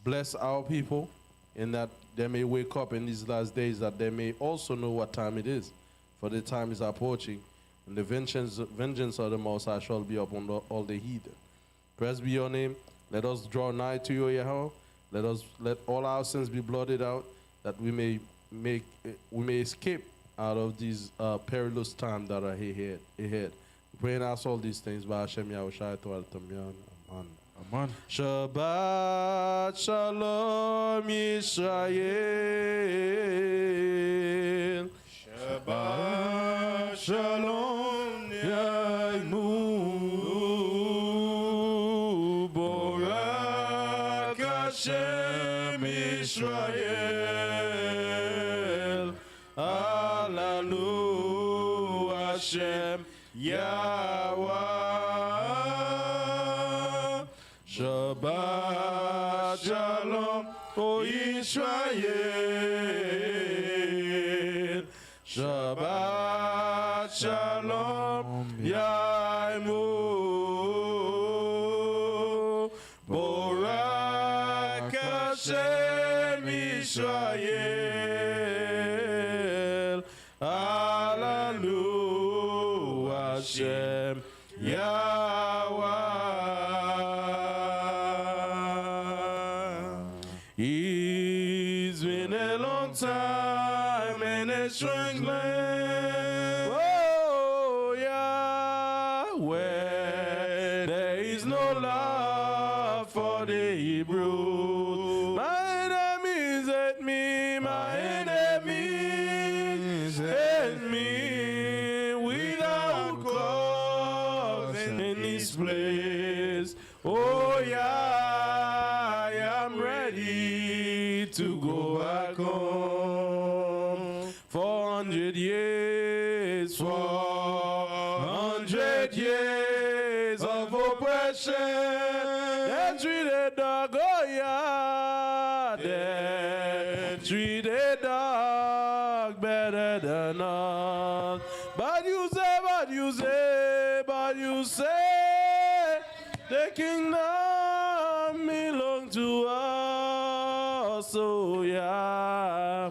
bless our people and that they may wake up in these last days, that they may also know what time it is. For the time is approaching, and the vengeance of the Most High shall be upon all the heathen. Praise be your name. Let us draw nigh to you, Yahweh. Let all our sins be blotted out, that we may escape out of these perilous times that are ahead. Pray and ask all these things by Hashem Yahushua Torah Tamyan. Amen. Amen. Shabbat Shalom Yisrael. Shabbat Shalom Yaimu Borak Hashem Israel. Alanu Hashem Yahweh. Shabbat Shalom, O Israel. Shabbat Shalom, Yaimu. Borak Hashem Israel. Alanu Hashem Yahweh. It's been a long time in a strange land. Oh, Yahweh, there is no love for the Hebrew. My enemies hate me, my enemies hate me without cause in this place. Oh, yeah, I am ready to go back home. 400 years, 400 years of oppression. They treated dog, oh yeah, they treated dog better than us. But you say, the kingdom belongs to us. Oh yeah,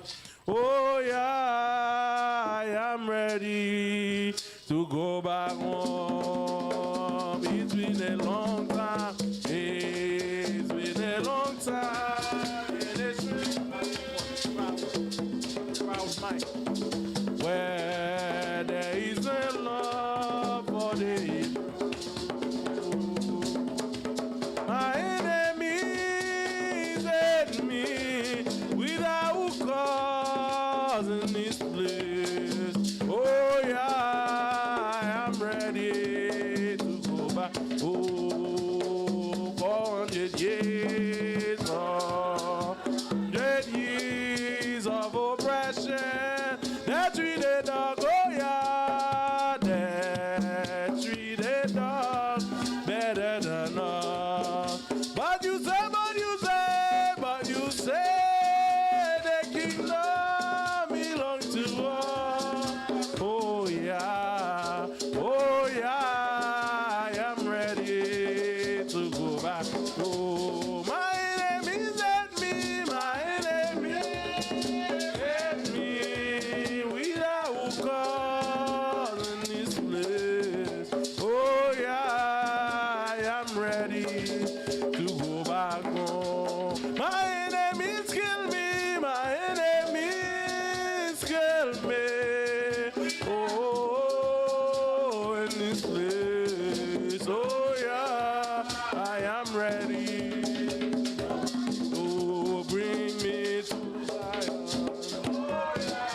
I am ready to go back home. it's been a long time. It's been a long time. And it's been where there is a love for the my enemies hate me without cause in this place. Oh yeah, I am ready to go back. Oh, 400 years, 100 years of oppression that treated dog. Oh yeah, that treated dog better than us. But you say, the kingdom belongs to us. Oh yeah, I am ready to go back. Oh, my enemies hate me, without cause in this place. Oh yeah, I am ready to go back home. My enemies kill me, oh, in this place. Oh yeah, I am ready. Oh, bring me to Zion. Oh yeah,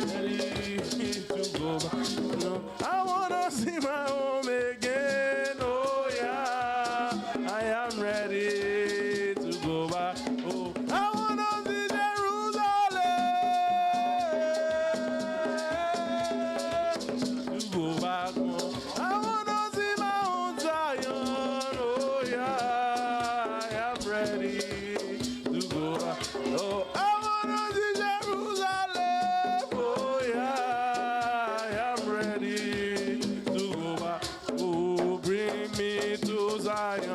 ready to go back. No, I wanna see my home again. Oh yeah, I am ready to go back. Oh, I wanna see Jerusalem to go back home. I wanna see my own Zion. Oh yeah, I am ready to go back. Oh, I wanna see Jerusalem. Oh yeah, I am ready to go back. Oh, bring me to Zion.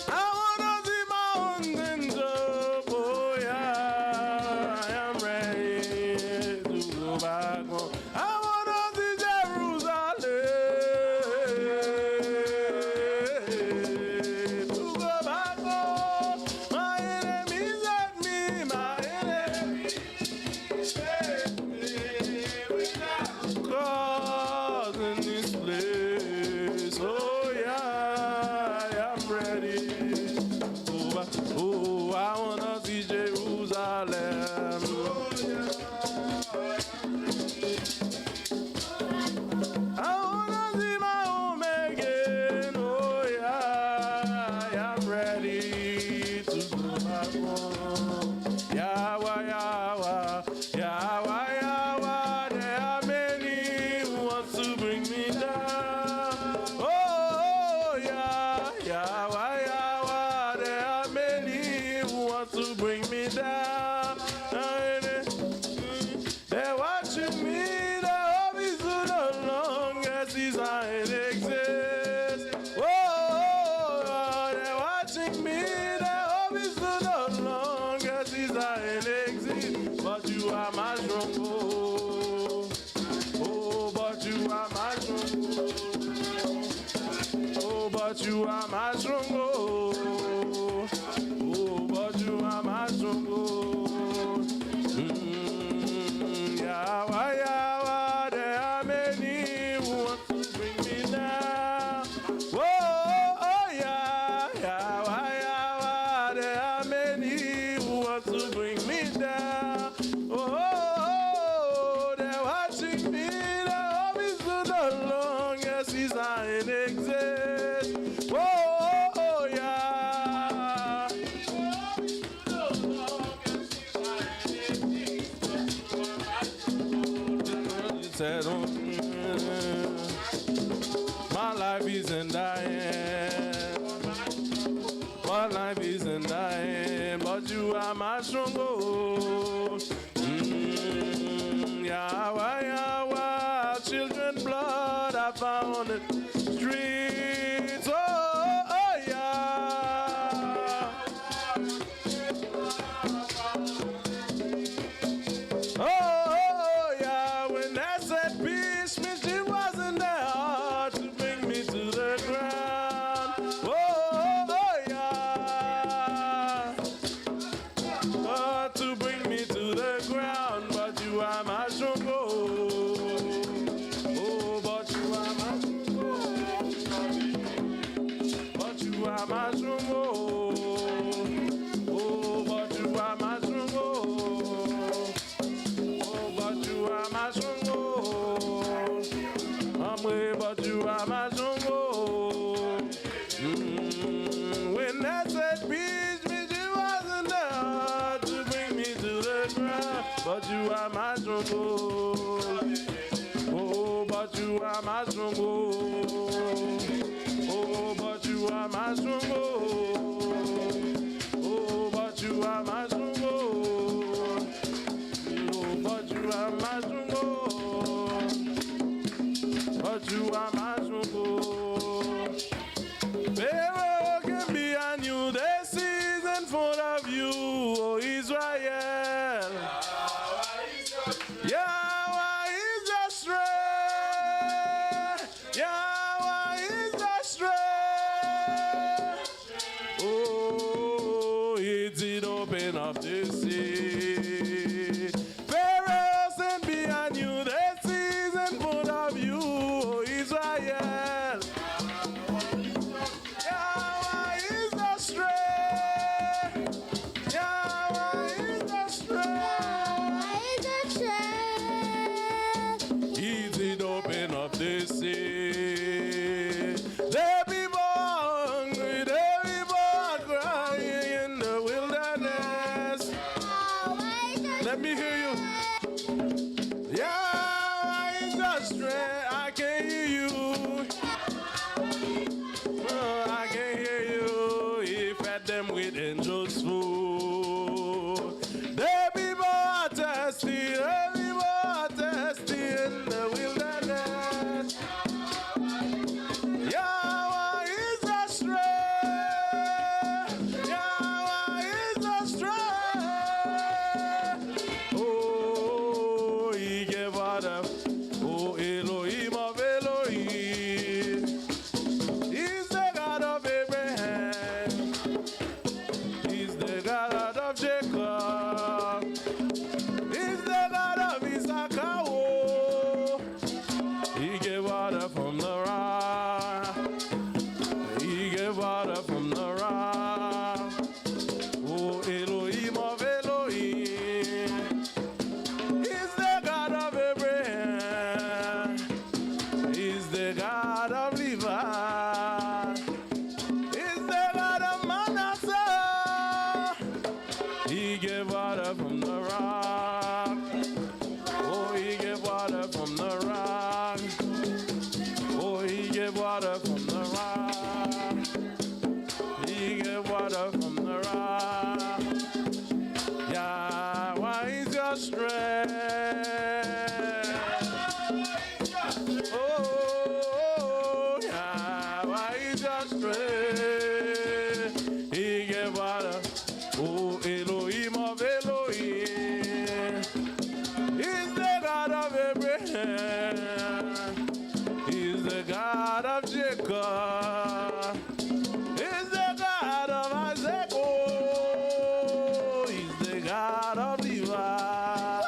I wanna see mountains up. Oh yeah, I am ready to go back home. I wanna see Jerusalem to go back home. My enemies hate me, without cause in this place. Oh yeah, I am ready. Oh, I wanna see Jerusalem. I wanna see my home again. Oh yeah, I am ready to go back home. Yahweh, Yahweh, Yahweh, there are many who want to bring me down. Oh yeah, Yahweh, Yahweh, there are many who want to bring me down. They're watching me, the hope is no longer since I exist. Oh, they're watching me, the hope is no longer since I exist. But you are my stronghold. Oh, but you are my stronghold. Oh, but you are my stronghold. Oh, but you are my stronghold. Yahweh, Yahweh, there are many who want to bring me down. Oh yeah, Yahweh, Yahweh, there are many who want to bring me down. Oh, they're watching me, the hope is no longer since I exist. Oh yeah. Said, my life isn't dying. My life isn't dying, but you are my stronghold. Yahweh, Yahweh, children blood I found on the streets. Oh yeah. Oh, but you are my jungle. When that said peace, you wasn't there to bring me to the ground, but you are my jungle. Oh, but you are my jungle. Oh, but you are my jungle. Oh, but you are my jungle. Oh, but you are my jungle. But you are my jungle. Pharaoh can be a new season full of you, oh Israel. Yahweh is your strength. Yahweh is your strength. Oh, he did open up the sea. Pharaoh can be a new season full of you, oh Israel. Yahweh is the strength. Yahweh is the strength. He did open up the sea. There people hungry, there people are crying in the wilderness. Let me hear you. Yahweh is the strength. I can hear you. Oh, I can hear you. He fed them with angels' food. The people are thirsty. The people are thirsty in the wilderness. Yahweh is the strength. Yahweh is the strength. Oh, he gave water. Oh, Elohim of Elohim. He's the God of Abraham. He's the God of Jacob. He's the God of Isaac. Oh, he gave water from the rock. He gave water from the rock. Oh, Elohim of Elohim. He's the God of Abraham. He's the God of Levi. He's the God of Manasseh. He gave water from the rock. Oh, he gave water from the rock. Oh, he gave water from the rock. He gave water from the rock. Yahweh is your strength. Oh, Yahweh is your strength. He gave water. Oh, Elohim of Elohim. He's the God of Abraham. He's the God of Jacob. He's the God of Isaac. Oh, he's the God of Levi.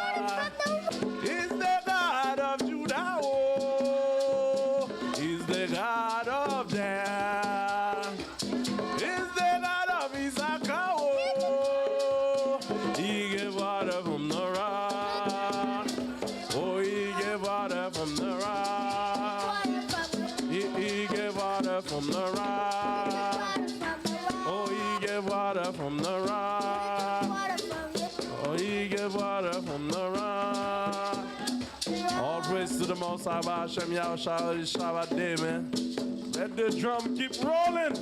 He's the God of Judah. Oh, he's the God of Dan. He's the God of Isaac. Oh, he gave water from the rock. Oh, he gave water from the rock. He gave water from the rock. Oh, he gave water from the rock. Oh, he gave water from the rock. All praise to the Most High, Hashem Yahushua, Shabbat Day, man. Let the drum keep rolling.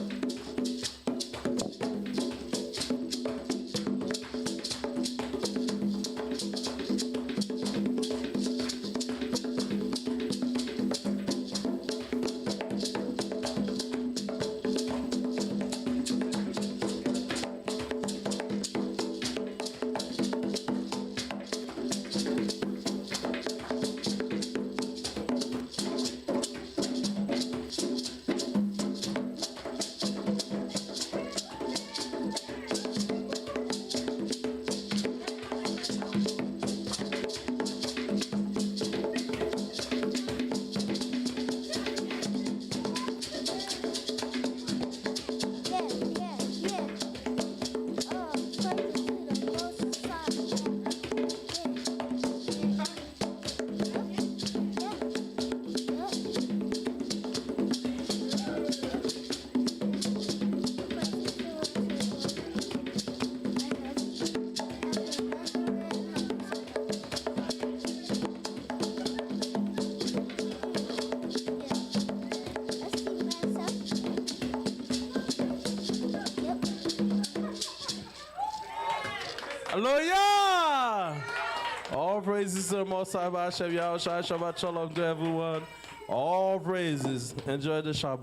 Hallelujah! All praises to the Most High Hashem Yahushua. Shabbat Shalom to everyone. All praises. Enjoy the Shabbat.